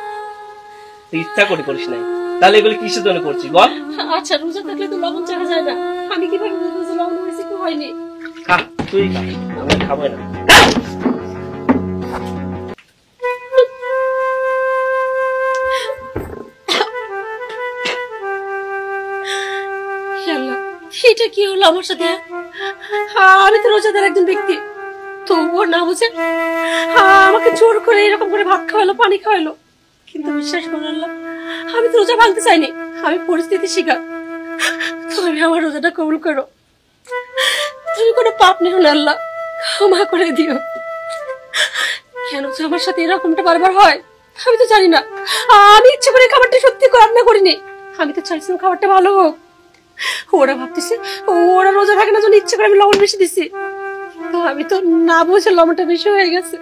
তুই ইচ্ছা করে করিস নাই, তাহলে এগুলো কিসের জন্য করছিস বল? আচ্ছা রোজা থাকলে তো লবণ চাওয়া যায় না, আমি কিভাবে বুঝবো যে লবণ হয়েছে কি হয়নি? খা, তুই খা, আমি খাবো না। আল্লাহ, এটা কি হলো আমার সাথে? আমি তো রোজাদার একজন ব্যক্তি, তবুও না বুঝে আমাকে জোর করে এরকম করে ভাত খাওয়ালো, পানি খাওয়ালো। কিন্তু বিশ্বাস করো আল্লাহ, আমি তো রোজা ভাঙতে চাইনি, আমি পরিস্থিতি শিকার। তুমি আমার রোজাটা কবুল করো, তুমি কোনো পাপ নিও না আল্লাহ, ক্ষমা করে দিও। কেন যে আমার সাথে এরকমটা বারবার হয় আমি তো জানি না। আমি ইচ্ছে করে খাবারটা সত্যি রান্না করিনি, আমি তো চাইছিলাম খাবারটা ভালো হোক। ওরা ভাবতেছে ওরা রোজা থাকে না জন্য ইচ্ছে করে আমি লবণ বেশি দিছি, তো আমি তো না বুঝে লবণটা বেশি হয়ে গেছে,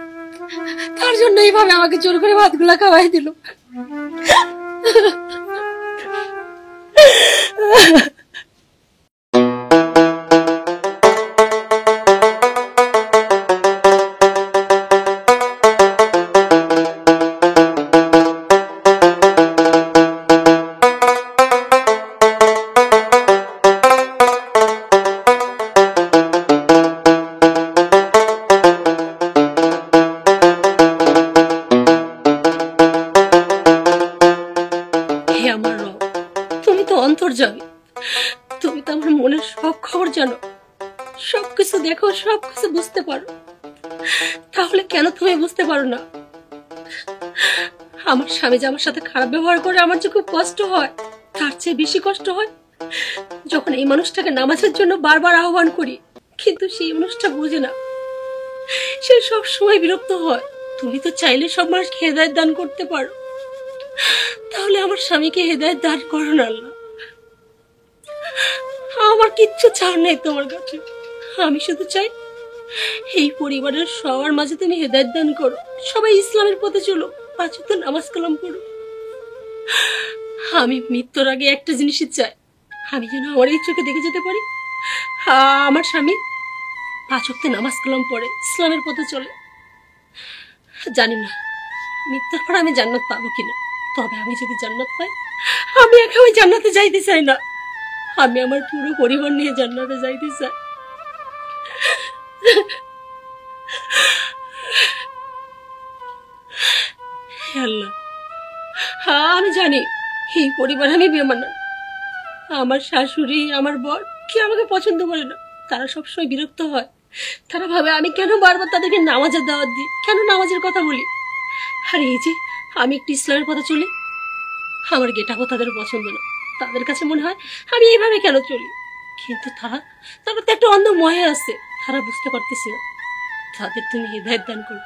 তার জন্য এইভাবে আমাকে জোর করে ভাতগুলা খাওয়াই দিল। হে আমার রব, তুমি তো অন্তর্যামী, তুমি তো আমার মনের সব খবর জানো, সবকিছু দেখো, সবকিছু বুঝতে পারো। তাহলে কেন তুমি বুঝতে পারো না? আমার স্বামী যে আমার সাথে খারাপ ব্যবহার করে আমার যে খুব কষ্ট হয়, তার চেয়ে বেশি কষ্ট হয় যখন এই মানুষটাকে নামাজের জন্য বারবার আহ্বান করি, কিন্তু সেই মানুষটা বোঝে না, সে সব সময় বিরক্ত হয়। তুমি তো চাইলে সব মানুষকে হেদায়েত দান করতে পারো, তাহলে আমার স্বামীকে হেদায়েত দান করো না আল্লাহ। আমার কিচ্ছু চাও নেই তোমার কাছে, আমি শুধু চাই এই পরিবারের সবার মাঝে তুমি হেদায়েত দান করো, সবাই ইসলামের পথে চলো, 5 ওয়াক্ত নামাজ কালাম পড়ো। আমি মৃত্যুর আগে একটা জিনিসই চাই, আমি যেন আমার এই চোখে দেখে যেতে পারি আমার স্বামী 5 ওয়াক্ত নামাজ কালাম পড়ে, ইসলামের পথে চলে। জানি না মৃত্যুর পর আমি জান্নাত পাবো কিনা, তবে আমি যদি জান্নাত পাই, আমি একা ওই জান্নাতে যাইতে চাই না, আমি আমার পুরো পরিবার নিয়ে জান্নাতে যাইতে চাই। আল্লাহ, হ্যাঁ আমি জানি এই পরিবার আমি বেমানা। আমার শাশুড়ি, আমার বর কি আমাকে পছন্দ করে না, তারা সবসময় বিরক্ত হয়। তারা ভাবে আমি কেন বারবার তাদেরকে নামাজের দাওয়াত দিই, কেন নামাজের কথা বলি। আর এই যে আমি একটু ইসলামের পথে চলি, আমার গেটাপও তাদের পছন্দ না। তাদের কাছে মনে হয় আমি এইভাবে কেন চলি। কিন্তু তারা তো একটা অন্ধ মহে আছে, তারা বুঝতে পারতেছে না। তাদের তুমি হৃদায়ত দান করো,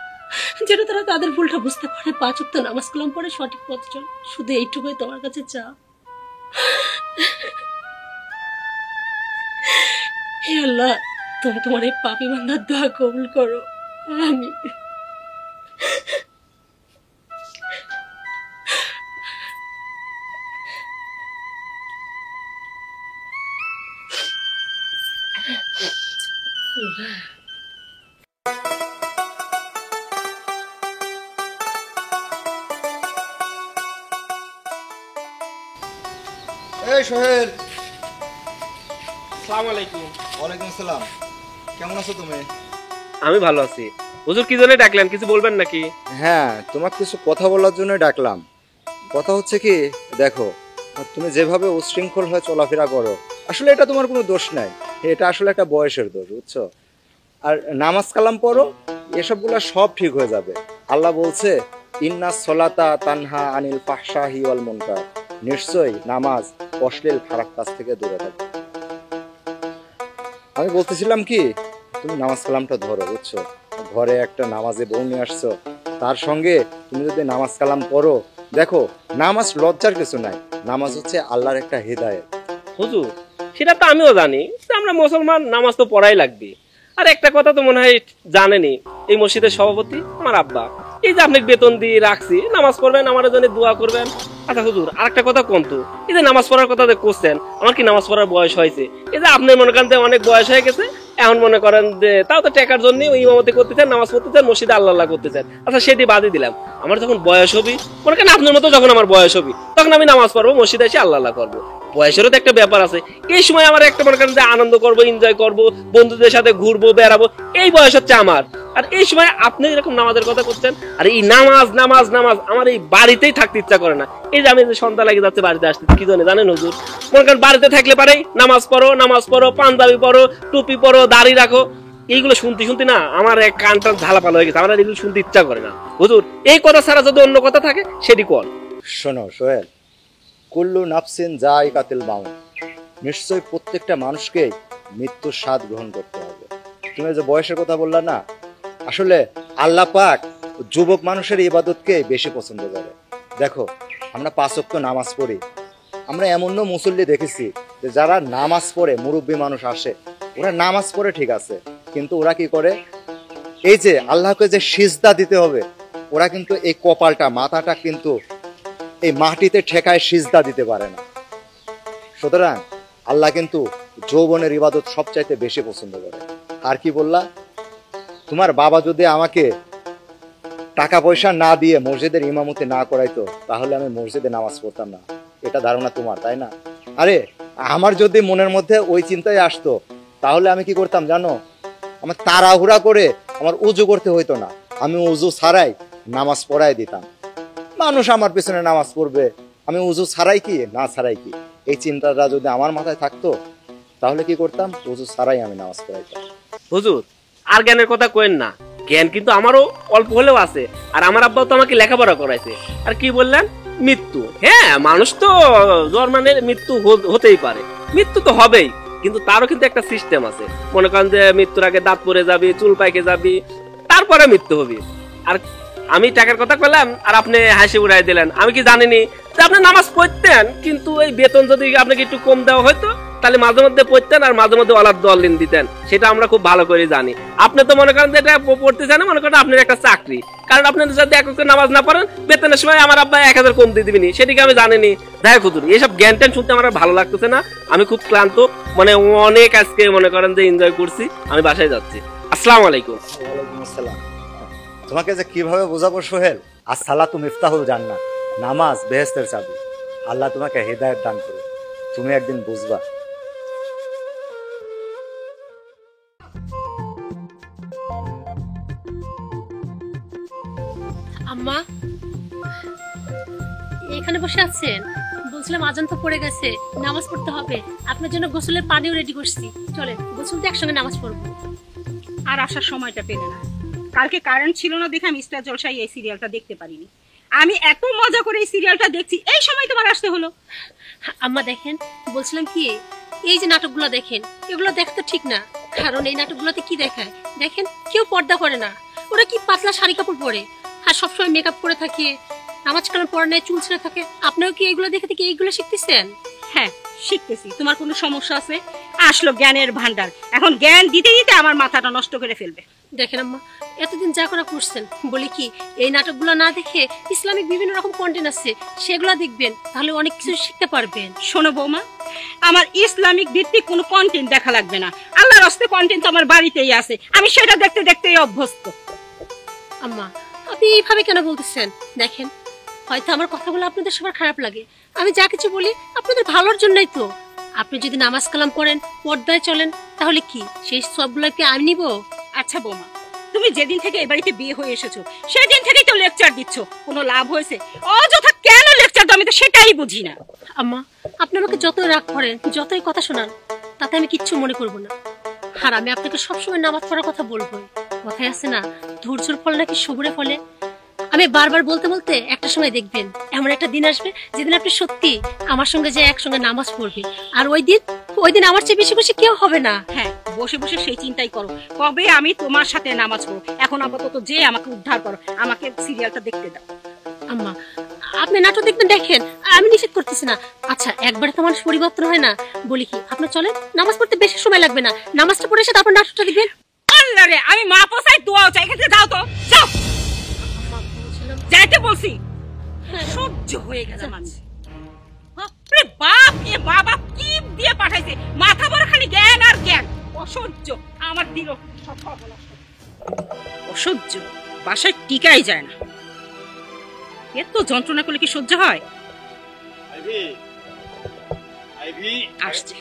যেন তারা তাদের ভুলটা বুঝতে পারে, 5 ওয়াক্ত নামাজ কালাম পড়ে সঠিক পথ চল। শুধু এইটুকুই তোমার কাছে চা। হে আল্লাহ, তুমি তোমার এই পাপী বান্দার দোয়া কবুল করো। আমি এই সোহেল। আসসালামু আলাইকুম। ওয়ালাইকুম আসসালাম। কেমন আছো তুমি? আমি ভালো আছি। হুজুর কি জন্য ডাকলেন, কিছু বলবেন নাকি? হ্যাঁ, তোমাকে কিছু কথা বলার জন্য ডাকলাম। কথা হচ্ছে কি, দেখো তুমি যেভাবে উশৃঙ্খল হয়ে চলাফেরা করো, আসলে এটা তোমার কোনো দোষ নাই, এটা আসলে একটা বয়সের দোষ, বুঝছো? আর নামাজ কালাম পড়ো, এসবগুলো সব ঠিক হয়ে যাবে। আল্লাহ বলছে ইন্না সলাতা তানহা আনিল ফাহশাহি ওয়াল মুনকার, নিশ্চয়ই নামাজ অশ্লীল খারাপ কাজ থেকে দূরে থাকবে। আমি বলতেছিলাম কি, তুমি নামাজ কালামটা ধরো, বুঝছো? ঘরে একটা নামাজে বউ নিয়ে আসছো, তার সঙ্গে তুমি যদি নামাজ কালাম পড়ো, দেখো নামাজ লজ্জার কিছু নাই, নামাজ হচ্ছে আল্লাহর একটা হিদায়েত। হুজুর সেটা তো আমিও জানি যে আমরা মুসলমান, নামাজ তো পড়াই লাগবে। আর একটা কথা তো মনে হয় জানেনি, এই মসজিদের সভাপতি আমার আব্বা। এই যে আপনি বেতন দিয়ে রাখছি, নামাজ পড়বেন, আমার জন্য দোয়া করবেন। আচ্ছা হুজুর আরেকটা কথা কোন তো, এই যে নামাজ পড়ার কথা করছেন, আমার কি নামাজ পড়ার বয়স হয়েছে? এই যে আপনি মনে করেন যে অনেক বয়স হয়ে গেছে, এখন মনে করেন যে তাও তো টাকার জন্য ওই ইমামতি করতেছেন, নামাজ পড়তেছেন, মসজিদে আল্লাহ করতেছেন। আচ্ছা সেটি বাদই দিলাম, আমার যখন বয়স হবি, মনে করেন আপনার মতো যখন আমার বয়স হবি, তখন আমি নামাজ পড়বো, মসজিদে এসে আল্লাহ করবো। বয়সেরও তো একটা ব্যাপার আছে। এই সময় আমার একটা মনে করেন যে আনন্দ করবো, এনজয় করবো, বন্ধুদের সাথে ঘুরবো, বেড়াবো, এই বয়স হচ্ছে আমার। আর এই সময় আপনি এরকম নামাজের কথা করছেন, আর এই নামাজ নামাজ নামাজ আমার এই বাড়িতেই থাকতে ইচ্ছা করে না। এই যে আমি যে সন্ধ্যা লাগে যাচ্ছে বাড়িতে আসতে, কি জানেন হুজুর? মনে করেন বাড়িতে থাকলে পারেই নামাজ পড়ো, পাঞ্জাবি পরো, টুপি পরো, দাড়ি রাখো, এইগুলো শুনতে শুনতে না আমার এক কানটা ঝালাপালা হয়ে গেছে, আমার আর এগুলো শুনতে ইচ্ছা করে না। হুজুর এই কথা ছাড়া যদি অন্য কথা থাকে সেটি কর। শোনো সোহেল, কুল্লু নাফসিন যায়কাতুল মাউত, নিশ্চয়ই প্রত্যেকটা মানুষকে মৃত্যুর স্বাদ গ্রহণ করতে হবে। তুমি যে বয়সের কথা বললা না, আসলে আল্লাহ পাক যুবক মানুষের ইবাদতকে বেশি পছন্দ করে। দেখো আমরা 5 ওয়াক্ত নামাজ পড়ি, আমরা এমনও মুসল্লি দেখেছি যে যারা নামাজ পড়ে, মুরব্বী মানুষ আসে, ওরা নামাজ পড়ে ঠিক আছে, কিন্তু ওরা কি করে, এই যে আল্লাহকে যে সিজদা দিতে হবে, ওরা কিন্তু এই কপালটা, মাথাটা কিন্তু এই মাটিতে ঠেকায় সিজদা দিতে পারে না। সুতরাং আল্লাহ কিন্তু যৌবনের ইবাদত সবচাইতে বেশি পছন্দ করে। আর কি বললা, তোমার বাবা যদি আমাকে টাকা পয়সা না দিয়ে মসজিদের ইমামতি না করাইতো, তাহলে আমি মসজিদে নামাজ পড়তাম না, এটা ধারণা তোমার, তাই না? আরে আমার যদি মনের মধ্যে ওই চিন্তাই আসতো, তাহলে আমি কি করতাম জানো? আমার তাড়াহুড়া করে আমার উজু করতে হইতো না, আমি উজু ছাড়াই নামাজ পড়াই দিতাম। মানুষ আমার পেছনে নামাজ পড়বে, আমি উজু ছাড়াই কি না ছাড়াই কি, এই চিন্তাটা যদি আমার মাথায় থাকতো, তাহলে কি করতাম, উজু ছাড়াই আমি নামাজ পড়াইতাম। হুজুর আর জ্ঞানের কথা কইেন না, জ্ঞান কিন্তু আমারও অল্প হলেও আছে। আর আমার আব্বা তো আমাকে লেখাপড়া করাইছে। আর কি বললেন, মৃত্যু, হ্যাঁ মানুষ তো জন্মানের মৃত্যু হতেই পারে, মৃত্যু তো হবেই, কিন্তু তারও কিন্তু একটা সিস্টেম আছে। মনে করেন যে মৃত্যুর আগে দাঁত পড়ে যাবি, চুল পাইকে যাবি, তারপরে মৃত্যু হবে। আর আমি টাকার কথা বললাম আর আপনি হাসি উড়াই দিলেন। আমি কি জানিনি যে আপনি নামাজ পড়তেন, কিন্তু এই বেতন যদি আপনাকে একটু কম দেওয়া হয়তো, তাহলে মাঝে মধ্যে পড়তেন আর মাঝে মধ্যে ওলার দলিন দিতেন, সেটা আমরা খুব ভালো করে জানি। আপনি তো মনে করেন যে এটা পড়তে চান, মনে করেন আপনার একটা চাকরি, কারণ আপনি যদি এক নামাজ না পড়েন, বেতনের সময় আমার আব্বা 1000 কম দিয়ে দিবেনি, সেটিকে আমি জানিনি। দেখ হুজুর এইসব জ্ঞান ট্যান শুনতে আমার ভালো লাগতেছে না, আমি খুব ক্লান্ত, মানে অনেক আজকে মনে করেন যে এনজয় করছি, আমি বাসায় যাচ্ছি। আসসালামু আলাইকুম। ওয়ালাইকুম আসসালাম। তোমাকে যে কিভাবে বোঝাবো সোহেল, আসসালাতু মিফতাহুল জান্নাত, নামাজ বেহেশতের চাবি। আল্লাহ তোমাকে হিদায়াত দান করুন, তুমি একদিন বুঝবা। আম্মা এখানে বসে আছেন? বলছিলাম আজান তো পড়ে গেছে, নামাজ পড়তে হবে। আপনার জন্য গোসলের পানিও রেডি করছি, চলেন গোসল দিয়ে একসঙ্গে নামাজ পড়বো। আর আসার সময়টা পেলে না। কালকে কারেন্ট ছিল না দেখে আমি স্টার জলসায় এই সিরিয়ালটা দেখতে পারিনি। আমি এত মজা করে এই সিরিয়ালটা দেখছি, এই সময় তোমার আসতে হলো। আম্মা দেখেন, বলছিলাম কি, এই যে নাটকগুলো দেখেন, এগুলো দেখা তো ঠিক না। কারণ এই নাটকগুলোতে কি দেখায় দেখেন, কেউ পর্দা করে না, ওরা কি পাতলা শাড়ি কাপড় পরে আর সবসময় মেকআপ করে থাকে, নামাজ কালাম পরে নেয়, চুল ছেড়ে থাকে। আপনারা কি এগুলো দেখে থেকে এইগুলো শিখতেছেন? হ্যাঁ শিখতেছি। তোমার কোনো সমস্যা আছে? আসলো জ্ঞানের ভান্ডার, এখন জ্ঞান দিতে দিতে আমার মাথাটা নষ্ট করে ফেলবে। দেখেন আম্মা, এতদিন যা করা করছেন, বলি কি এই নাটকগুলো না দেখে ইসলামিক বিভিন্ন রকম কন্টেন্ট আছে, সেগুলো দেখবেন, তাহলে অনেক কিছু শিখতে পারবেন। শোনো বৌমা, আমার ইসলামিক ভিত্তিক কোনো কন্টেন্ট দেখা লাগবে না। আল্লাহর রাস্তে কন্টেন্ট আমার বাড়িতেই আছে, আমি সেটা দেখতে দেখতেই অভ্যস্ত। আম্মা আপনি এইভাবে কেন বলতেছেন? দেখেন, হয়তো আমার কথাগুলো আপনাদের সবার খারাপ লাগে, আমি যা কিছু বলি আপনাদের ভালোর জন্যই তো। আপনি যদি নামাজ কালাম পড়েন, পর্দায় চলেন, তাহলে কি সেই সবগুলো কি আমি নিব? আচ্ছা বৌমা, তুমি যেদিন থেকে এই বাড়িতে বিয়ে হয়ে এসেছো সেদিন থেকেই তো লেকচার দিচ্ছ, কোনো লাভ হয়েছে? অযথা কেন লেকচার দাও, আমি তো সেটাই বুঝি না। আম্মা আপনি আমাকে যতই রাগ করেন, যতই কথা শোনান, তাতে আমি কিচ্ছু মনে করব না। আর আমি আপনাকে সবসময় নামাজ পড়ার কথা বলবো। কথায় আছে না, ধৈর্যের ফল নাকি সবুরে ফলে। আমি বারবার বলতে বলতে একটা সময় দেখবেন এমন একটা দিন আসবে যেদিন আপনি সত্যি আমার সঙ্গে যে একসঙ্গে নামাজ পড়বে, আর ওই দিন আমার চেয়ে বেশি খুশি কেউ হবে না। হ্যাঁ, বসে বসে সেই চিন্তাই করো, কবে আমি তোমার সাথে নামাজ পড়ব। এখন আপাতত যে আমাকে উদ্ধার করো, আমাকে সিরিয়ালটা দেখতে দাও। আম্মা আপনি নাটক দেখবেন, দেখেন, আমি নিষেধ করতেছি না। আচ্ছা একবারে তো মানুষ পরিবর্তন হয় না। বলি কি, আপনার চলেন, নামাজ পড়তে বেশি সময় লাগবে না, নামাজটা পড়ে এসে তারপর নাটকটা দেখবেন। আল্লাহ রে, আমি মা পোসাই দোয়াও চাই, এখান থেকে যাও তো, যাও। যাইতে বলছি, সহ্য হয়ে গেছে মানুষ। বাপরে বাপ, এ বাবা কি দিয়ে পাঠাইছে, মাথা বড় খালি জ্ঞান আর জ্ঞান। অসহ্য, আমার দিল অসহ্য, বাসায় টিকাই যায় না। এত যন্ত্রণা করলে কি সহ্য হয়? আসছে,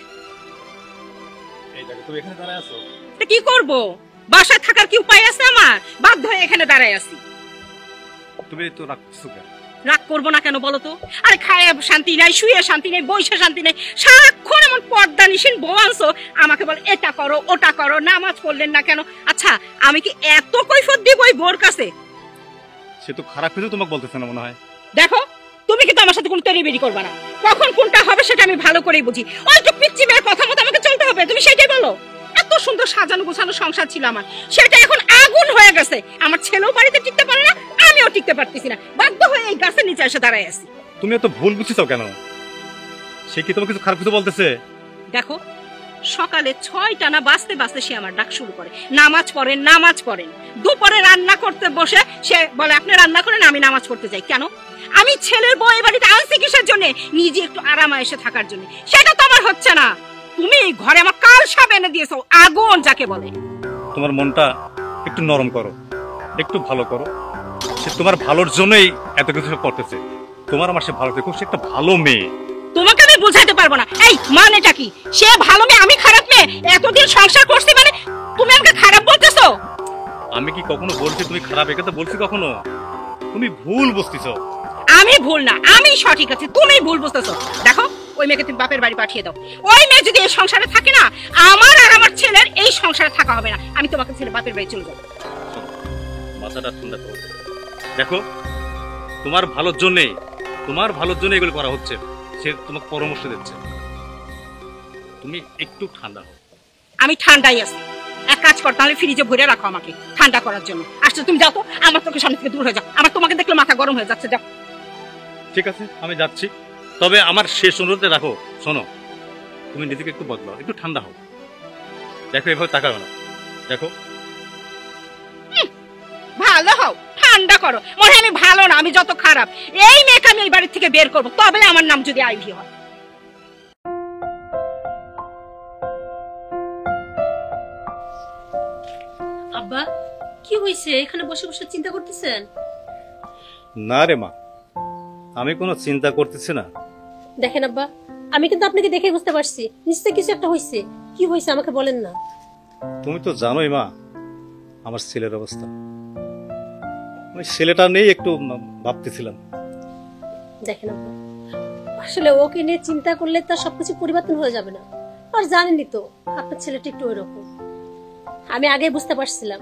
তুমি এখানে দাঁড়ায় আছো? তা কি করব, বাসায় থাকার কি উপায় আছে আমার? বাধ্য হয়ে এখানে দাঁড়ায় আছি। তুমি তো রাখছো কেন? রাগ করবো না কেন বলো তো? আরে খায় শান্তি নাই, শুয়ে শান্তি নেই, বইসে শান্তি নেই, সারাক্ষণ এমন পর্দা নিশিন বউ আনছো, আমাকে বল এটা করো ওটা করো, নামাজ পড়লেন না কেন? আচ্ছা আমি কি এত কৈফিয়ত দিব ওই বোর কাছে? সে তো খারাপ কিছু তোমাকে বলতেছে না মনে হয়। দেখো, তুমি কিন্তু আমার সাথে কোনো তেড়িবেড়ি করবে না, কখন কোনটা হবে সেটা আমি ভালো করেই বুঝি। ওই তো পিচ্চি মেয়ের কথা মতো আমাকে চলতে হবে, তুমি সেটাই বলো। এত সুন্দর সাজানো গোছানো সংসার ছিল আমার, সেটা এখন আগুন হয়ে গেছে। আমার ছেলেও বাড়িতে টিকতে পারে না, আমিও টিকতে পারতেছি না, বাধ্য হয়ে এই গাছের নিচে এসে দাঁড়ায় আছি। তুমি এত ভুল বুঝছো কেন? সে কি তোমাকে কিছু খারাপ কিছু বলতেছে? দেখো, সকালে 6টা না বাজতে বাজতে সে আমার ডাক শুরু করে, নামাজ পড়েন নামাজ পড়েন। দুপুরে রান্না করতে বসে সে বলে আপনি রান্না করেন, আমি নামাজ পড়তে যাই। কেন? আমি ছেলের বউ এই বাড়িতে আনছি কিসের জন্য? নিজে একটু আরামে এসে থাকার জন্য। সেটা তো আমার হচ্ছে না। তুমি ঘরে আমার কাল সাপ এনে দিয়েছো, আগুন যাকে বলে। তোমার মনটা একটু নরম করো, একটু ভালো করো। সে তোমার ভালোর জন্যই এত কিছু করতেছে। তোমার আমার সে ভালো দেখো, সে একটা ভালো মেয়ে। তোমাকে আমি বোঝাতে পারবো না। এই মানেটা কি? সে ভালো মেয়ে, আমি খারাপ মেয়ে? এতদিন সংসার করছি মানে তুমি আমাকে খারাপ বলতেছো? আমি কি কখনো বলছি তুমি খারাপ? এটা তো বলছি কখনো? তুমি ভুল বুঝতেছো। আমি ভুল না, আমি সঠিক আছি, তুমি ভুল বুঝতেছো। দেখো, ওই মেয়েকে তুমি বাপের বাড়ি পাঠিয়ে দাও। ওই মেয়ে যদি এই সংসারে থাকে না, আমার আর আমার ছেলের এই সংসারে থাকা হবে না। আমি তোমাকে ছেলে বাপের বাড়ি চলে যাবো। মাথাটা ঠান্ডা করো। দেখো, তোমার ভালোর জন্য এগুলো করা হচ্ছে। সে তোমাকে পরামর্শ দিচ্ছে, তুমি একটু ঠান্ডা হও। আমি ঠান্ডাই আছি। এক কাজ কর, তাহলে ফ্রিজে ভরে রাখো আমাকে ঠান্ডা করার জন্য। আসলে তুমি যাও তো, আমার চোখের সামনে থেকে দূর হয়ে যাও। আমার তোমাকে দেখলে মাথা গরম হয়ে যাচ্ছে। যাও। ঠিক আছে, আমি যাচ্ছি। তবে আমার শেষ অনুরোধে রাখো, শোনো, তুমি নিজেকে একটু বদলাও, একটু ঠান্ডা হও। দেখো, এভাবে তাকাও না। দেখো, ভালো হও, ঠান্ডা করো। মনে হয় আমি ভালো না, আমি যত খারাপ। এই মেয়েকে আমি এই বাড়ি থেকে বের করবো, তবে আমার নাম যদি আইভি হয়। আব্বা কি হয়েছে, এখানে বসে বসে চিন্তা করতেছেন? না রে মা, আমি কোনো চিন্তা করতেছি না। দেখেন আব্বা, আমি কিন্তু আপনাকে দেখে বুঝতে পারছি নিশ্চয়ই কিছু একটা হয়েছে। কি হয়েছে আমাকে বলেন না। তুমি তো জানোই মা আমার ছেলের অবস্থা। ওই ছেলেটা নেই একটু ভাবতেছিলাম। দেখেন আব্বা, আসলে ওকে নিয়ে চিন্তা করলে তার সবকিছু পরিবর্তন হয়ে যাবে না। আর জানেনই তো আপনার ছেলেটা একটু ওইরকম। আমি আগে বুঝতে পারছিলাম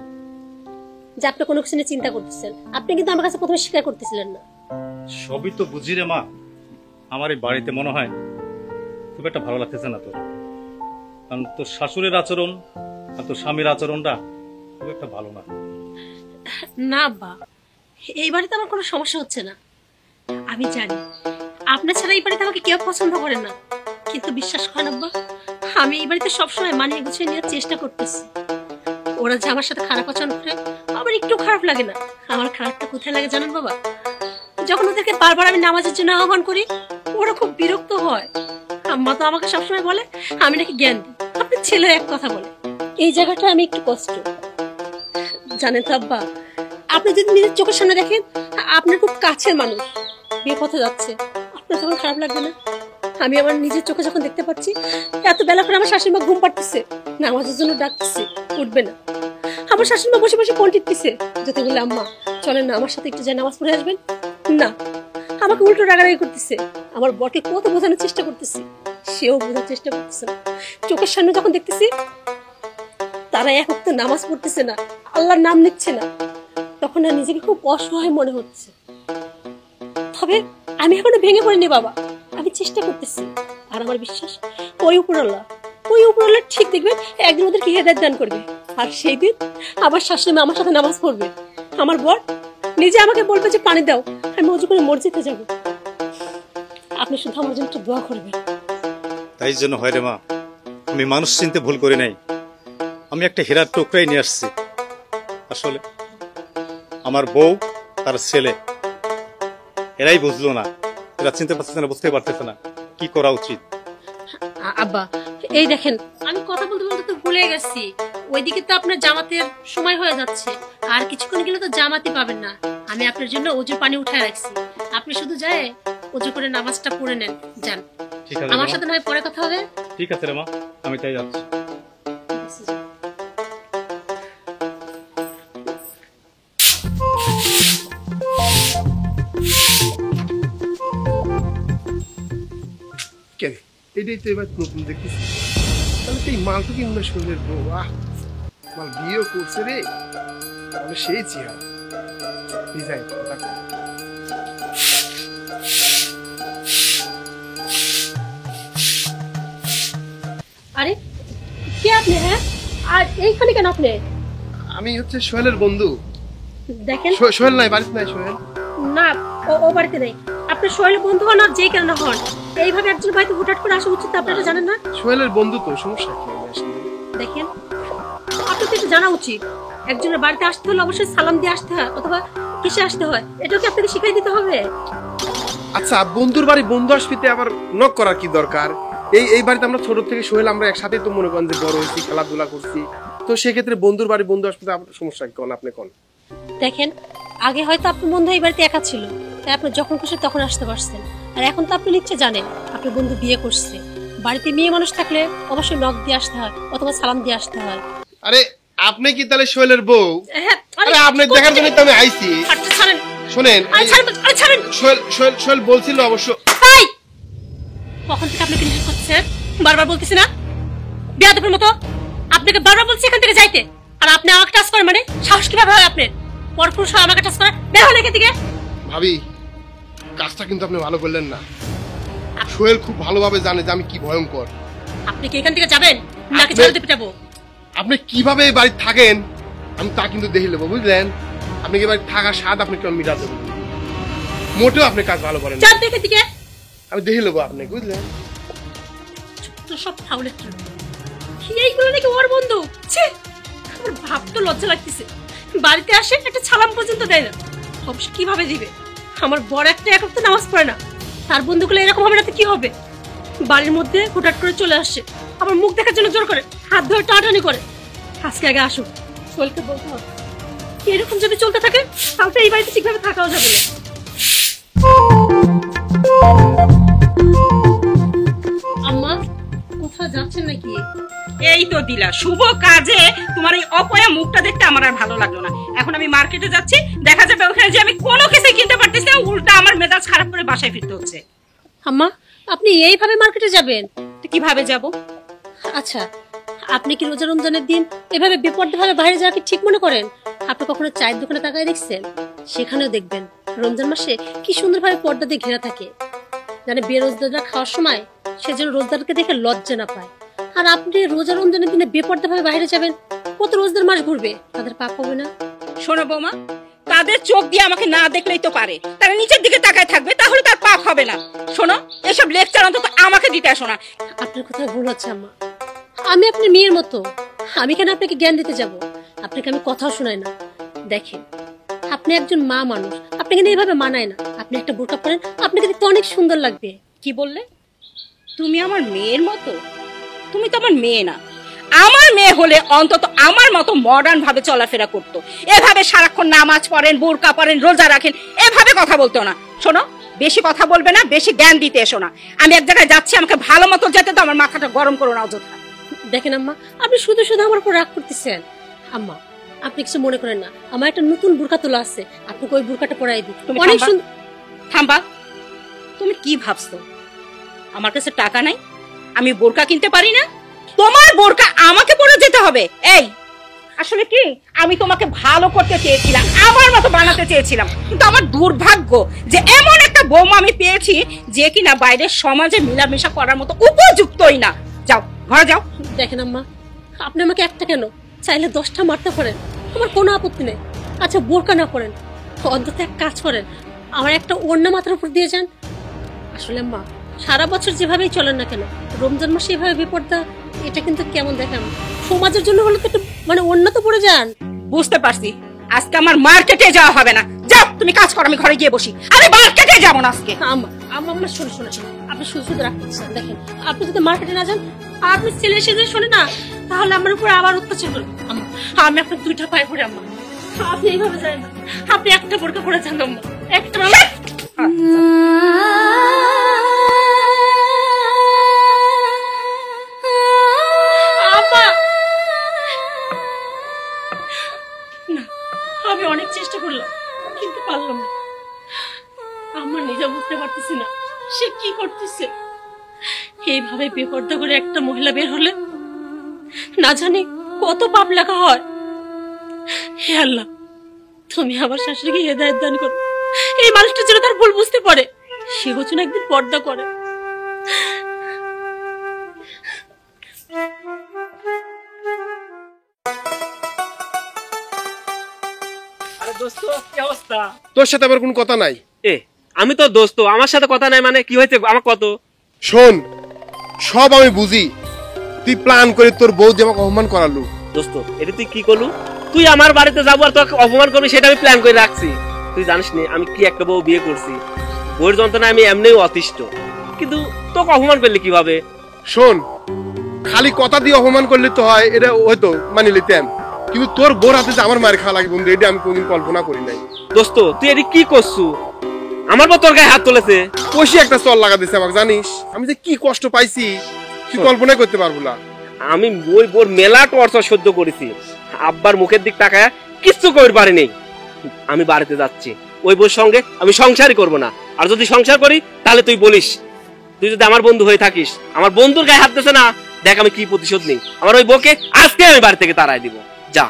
যে আপনি কোনো কিছু নিয়ে চিন্তা করতেছেন। আপনি কিন্তু আমার কাছে প্রথমে স্বীকার করতেছিলেন না। সবই তো বুঝি রে মা, আমার এই বাড়িতে মনে হয় খুব একটা ভালো লাগতেছে না তোর। কারণ তোর শাশুড়ির আচরণ আর তোর স্বামীর আচরণটা খুব একটা ভালো না। না আব্বা, এই বাড়িতে আমার কোনো সমস্যা হচ্ছে না। আমি জানি আপনার ছাড়া এই বাড়িতে আমাকে কেউ পছন্দ করে না, কিন্তু বিশ্বাস করেন আব্বা, আমি এই বাড়িতে সবসময় মানিয়ে গুছিয়ে নেওয়ার চেষ্টা করতেছি। ওরা যে আমার সাথে খারাপ আচরণ করে আমার একটু খারাপ লাগে না। আমার খারাপটা কোথায় লাগে জানেন বাবা? যখন ওদেরকে বারবার আমি নামাজের জন্য আহ্বান করি, ওরা খুব বিরক্ত হয়। আম্মা তো আমাকে সবসময় বলে আমি নাকি জ্ঞান দিই, আপনার ছেলে এক কথা বলে। এই জায়গাটা আমি একটু কষ্ট জানেন তো আব্বা। আপনি যদি নিজের চোখের সামনে দেখেন আপনার খুব কাছের মানুষ বিয়ে পথে যাচ্ছে, আপনার তখন খারাপ লাগবে না? আমি আমার নিজের চোখে যখন দেখতে পাচ্ছি এত বেলা করে আমার শাশুড়ি মা ঘুম পাড়তেছে, নামাজের জন্য ডাকতেছে, উঠবে না। আমার শাশুড়ি মা বসে বসে ফোন টিপতেছে, যদি বলে আম্মা চলেন না আমার সাথে একটু যাই নামাজ পড়ে আসবেন, না আমাকে উল্টো রাগারাগি করতেছে। আমার বরকে কত বোঝানোর চেষ্টা করতেছি, সেও বোঝার চেষ্টা করতেছে না। চোখের সামনে যখন দেখতেছি তারা এক ওয়াক্ত নামাজ পড়তেছে না, আল্লাহর নাম নিচ্ছে না, তখন না নিজেকে খুব অসহায় মনে হচ্ছে। তবে আমি এখনো ভেঙে পড়িনি বাবা, আমি চেষ্টা করতেছি। আর আমার বিশ্বাস ওই উপরওয়ালা ঠিক দেখবেন একদিন ওদেরকে হেদায়েত দান করবে। আর সেই দিন আমার শাশুড়ি মা আমার সাথে নামাজ পড়বে, আমার বর নিজে আমাকে বলবে যে পানি দাও, আমি ওযু করে মসজিদে যাব। আপনি শুধু আমার জন্য একটু দোয়া করবেন। তাই জন্য হয় রে মা, আমি মানুষ চিনতে ভুল করি নাই। আমি একটা হীরার টুকরাই নিয়ে আসছি। আসলে আমার বউ তার ছেলে এরাই বুঝলো না, এরা চিনতে পারতেছে না, বুঝতে পারতেছে না কি করা উচিত। আব্বা এই দেখেন, আমি কথা বলতে বলতে তো ভুলে গেছি, ওইদিকে তো আপনার জামাতের সময় হয়ে যাচ্ছে, আর কিছুক্ষণ গেলে তো জামাতই পাবেন না। আমি আপনার জন্য ওযুর পানি উঠায় রাখছি, আপনি শুধু যায় ওযু করে নামাজটা পড়ে নেন, যান। ঠিক আছে আমার রে মা। সাথে নয় পরে কথা হবে। ঠিক আছে রে মা, আমি তাই যাচ্ছি। কেন এটাই তো এবার নতুন দেখতেছি। তাহলে তো এই মালটা কি মনে শরীরের বউ? আহ, মাল বিয়েও করছে রে, তাহলে সেই চেহারা যাই কথা কই। আরে কে আপনি? হ্যাঁ, আর এইখানে কেন আপনি? আমি হচ্ছে সোহেলের বন্ধু। দেখেন সোহেল নাই বাড়িতে, নাই সোহেল। না, ও বাড়িতে নেই। আপনি সোহেলের বন্ধু হন আর যেই কেন হন, এইভাবে একজন বাড়িতে হুটহাট করে আসা উচিত আপনারা জানেন না? সোহেলের বন্ধু তো, সমস্যা কি? দেখেন আপনার তো এটা জানা উচিত, একজনের বাড়িতে আসতে হলে অবশ্যই সালাম দিয়ে আসতে হয় অথবা কিসে আসতে হয়, এটাও কি আপনাকে শিখিয়ে দিতে হবে? আচ্ছা, বন্ধুর বাড়ি বন্ধু আসবিতে আবার নক করার কি দরকার? এই বাড়িতে আমরা ছোট থেকে সোহেল আমরা একসাথে তো মনে করেন যে বড় হয়েছি, খেলাধুলা করছি, তো সেক্ষেত্রে বন্ধুর বাড়ি বন্ধু আসবিতে আপনার সমস্যা কি? আপনি কোন দেখেন, আগে হয়তো আপনার বন্ধু এই বাড়িতে একা ছিল, তাই আপনি যখন খুশি তখন আসতে পারছেন। আর এখন তো আপনি নিশ্চয় জানেন আপনার বন্ধু বিয়ে করছে, বাড়িতে মেয়ে মানুষ থাকলে অবশ্যই নক দিয়ে আসতে হয় অথবা সালাম দিয়ে আসতে হয়। আরে আপনি কি তাহলে সোহেলের বউ? হ্যাঁ, আরে আপনি দেখার জন্য তো আমি আইছি। শোনেন, সোহেল বলছিল অবশ্য। কখন থেকে আপনাকে নিষেধ করছে, বারবার বলতেছি না বেয়াদবের মতো? আপনাকে বারবার বলছি এখান থেকে যাইতে, আর আপনি আমাকে টাচ করেন, মানে সাহস কিভাবে হয় আপনার? পরপুরুষ হয় আমাকে টাচ করে, বের হন এখান থেকে। ভাবি, কাজটা কিন্তু আপনি ভালো করলেন না। সোহেল খুব ভালোভাবে জানে যে আমি কি ভয়ঙ্কর। আপনি কি এখান থেকে যাবেন নাকি ঝাড়ুতে পিটাবো? আপনি কিভাবে এই বাড়ি থাকেন আমি তা কিন্তু দেখে নেবো, বুঝলেন? আপনি কি বাড়ি থাকার স্বাদ আপনি কেমন মিটা দেবেন? মোটেও আপনি কাজ ভালো করেন। যান এখান থেকে, আমি দেখে নেবো আপনি, বুঝলেন? তো সব ফাউলের জন্য এইগুলো নাকি ওর বন্ধু? ছি, আমার ভাবতে লজ্জা লাগতেছে। বাড়িতে আসে একটা সালাম পর্যন্ত দেয় না, অবশ্য কিভাবে দিবে? আমার বড় একটা এক তো নামাজ পড়ে না, তার বন্ধুগুলো এরকম হবে না তো কি হবে? বাড়ির মধ্যে হুটহাট করে চলে আসে, আবার মুখ দেখার জন্য জোর করে, হাত ধরে টানাটানি করে। আজকে আগে আসুক, সোহেলকে বলতে হবে। এরকম যদি চলতে থাকে তাহলে এই বাড়িতে ঠিকভাবে থাকাও যাবে না। আম্মা কোথাও যাচ্ছেন নাকি? এই তো দিলা, শুভ কাজে তোমার এই অপয়া মুখটা দেখতে আমার আর ভালো লাগলো না। এখন আমি মার্কেটে যাচ্ছি, দেখা যাবে ওখানে যে আমি কোনো কিছু কিনতে পারতেছি না, উল্টা আমার মেজাজ খারাপ করে বাসায় বাসায় ফিরতে হচ্ছে। আম্মা, আপনি এইভাবে মার্কেটে যাবেন? তো কিভাবে যাব? আচ্ছা, আপনি কি রোজা রমজানের দিন এভাবে বেপরোয়াভাবে বাইরে যাওয়া কি ঠিক মনে করেন? আপনি কখনো চায়ের দোকানে তাকায় দেখছেন? সেখানেও দেখবেন রমজান মাসে কি সুন্দরভাবে পর্দা দিয়ে ঘেরা থাকে, মানে বেরোজদাররা খাওয়ার সময় সেজন্য রোজদারকে দেখে লজ্জা না পায়। আর আপনি রোজা রমজানের দিনে বেপরোয়াভাবে বাইরে যাবেন, কত রোজদার মাস ঘুরবে, তাদের পাপ হবে না? শোনো বৌমা, তাদের চোখ দিয়ে আমাকে না দেখলেই তো পারে, তারা নিচের দিকে তাকায় থাকবে, তাহলে তার পাপ হবে না। শোনো, এসব লেকচার অন্তত আমাকে দিতে আসো না। আপনার কথা ভুল হচ্ছে আম্মা, আমি আপনার মেয়ের মতো, আমি কেন আপনাকে জ্ঞান দিতে যাব? আপনাকে আমি কথাও শোনাই না। দেখেন, আপনি একজন মা মানুষ, আপনাকে কিন্তু এইভাবে মানায় না। আপনি একটা বোরকা পরেন, আপনাকে দেখতে অনেক সুন্দর লাগবে। কি বললে? তুমি আমার মেয়ের মতো? তুমি তো আমার মেয়ে না। আমার মেয়ে হলে অন্তত আমার মতো মডার্ন ভাবে চলাফেরা করতো, এভাবে সারাক্ষণ নামাজ পড়েন, বোরকা পরেন, রোজা রাখেন, এভাবে কথা বলতো না। শোনো, বেশি কথা বলবে না, বেশি জ্ঞান দিতে এসো না। আমি এক জায়গায় যাচ্ছি, আমাকে ভালো মতো যেতে তো, আমার মাথাটা গরম করো না অযথা। দেখেন আম্মা, আপনি শুধু শুধু আমার উপর রাগ করতেছেন। আম্মা, আপনি কিছু মনে করেন না, আমার একটা নতুন বোরকা তোলা আছে, আপনাকে ওই বোরকাটা পরাই দিই। তুমি অনেক থামবা। সুন্দর। থামবা, তুমি কি ভাবছো আমার কাছে টাকা নাই, আমি বোরকা কিনতে পারি না? তোমার বোরকা আমাকে পরে যেতে হবে? এই আসলে কি, আমি তোমাকে ভালো করতে চেয়েছিলাম, আমার মতো বানাতে চেয়েছিলাম, কিন্তু আমার দুর্ভাগ্য যে এমন একটা বৌমা আমি পেয়েছি যে কিনা বাইরের সমাজে মিলামেশা করার মতো উপযুক্তই না। যাও, ঘরে যাও। দেখেন আম্মা, আপনি আমাকে একটা কেন, চাইলে 10টা মারতে পারেন, আমার কোনো আপত্তি নেই। আচ্ছা, বোরকা না পরেন, অন্তত এক কাজ করেন, আমার একটা ওড়না মাথার উপর দিয়ে যান। আসলে আম্মা, সারা বছর যেভাবেই চলেন না কেন, রমজান মাসে এভাবে বিপর্দা, এটা কিন্তু কেমন দেখেন। সমাজের জন্য হলে তো একটু মানে ওড়না তো পরে যান। বুঝতে পারছি, আজকে আমার মার্কেটে যাওয়া হবে না। যাও, তুমি কাজ করো, আমি ঘরে গিয়ে বসি। আমি মার্কেটে যাবো না আজকে। আম্মা, আম্মা শুনে শুনে শুনে, আপনি শুধু শুধু রাগ করছেন। দেখেন, আপনি যদি মার্কেটে না যান, আপনি ছেলে এসে যদি শোনে না, তাহলে আমার উপরে আবার অত্যাচার করবে। আম্মা, আমি আপনার 2টা পায়ে পড়ে আম্মা, আপনি এইভাবে যান না, আপনি একটা বোরকা পরে যান আম্মা, একটা। আম্মা, না, আমি অনেক চেষ্টা করলাম কিন্তু পারলাম না। আমার নিজে বুঝতে পারতেছি না সে কি করতেছে। এইভাবে বেপর্দা করে একটা মহিলা বের হলে না জানি কত পাপ লেখা হয়। হে আল্লাহ, তুমি আমার শাশুড়িকে হেদায়েত দান করো, এই মানুষটা যেন তার ভুল বুঝতে পারে, সেও যেন একদিন পর্দা করে। আরে দোস্ত, কি অবস্থা? তোর সাথে আবার কোনো কথা নাই। এ, আমি তো দোস্ত, আমার সাথে কথা নাই মানে কি হয়েছে? আমার কত শোন, সব আমি বুঝি, তুই প্ল্যান করে তোর বউ দিয়ে আমাকে অপমান করালু। দোস্ত, এটা তুই কি করলু? তুই আমার বাড়িতে যাবো আর তোকে অপমান করবি, সেটা আমি প্ল্যান করে রাখছি। তুই জানিস নি আমি কি একটা বউ বিয়ে করছি? বউয়ের যন্ত্রণা আমি এমনিও অতিষ্ঠ, কিন্তু তোকে অপমান করলে কিভাবে? শোন, খালি কথা দিয়ে অপমান করলে তো হয়, এটা হয়তো মানি লিতাম, কিন্তু তোর বোর হাতে যে আমার মার খাওয়া লাগে বন্ধু, এটা আমি কোনদিন কল্পনা করি নাই। দোস্ত, তুই এটি কি করছু? আমার বউ তোর গায়ে হাত তুলেছে। কষি একটা চল লাগা দিছে আমাকে, জানিস আমি যে কি কষ্ট পাইছি তুই কল্পনা করতে পারবো না। আমি ওই বোর মেলা টর্চার সহ্য করেছি, আব্বার মুখের দিক তাকায় কিচ্ছু করতে পারিনি। আমি বাড়িতে যাচ্ছি, ওই বোর সঙ্গে আমি সংসারই করব না। আর যদি সংসার করি তাহলে তুই বলিস, তুই যদি আমার বন্ধু হয়ে থাকিস, আমার বন্ধুর গায়ে হাত দিছে না, দেখ আমি কি প্রতিশোধ নেই। আমার ওই বউকে আজকে আমি বাড়ি থেকে তাড়াই দিব। যা।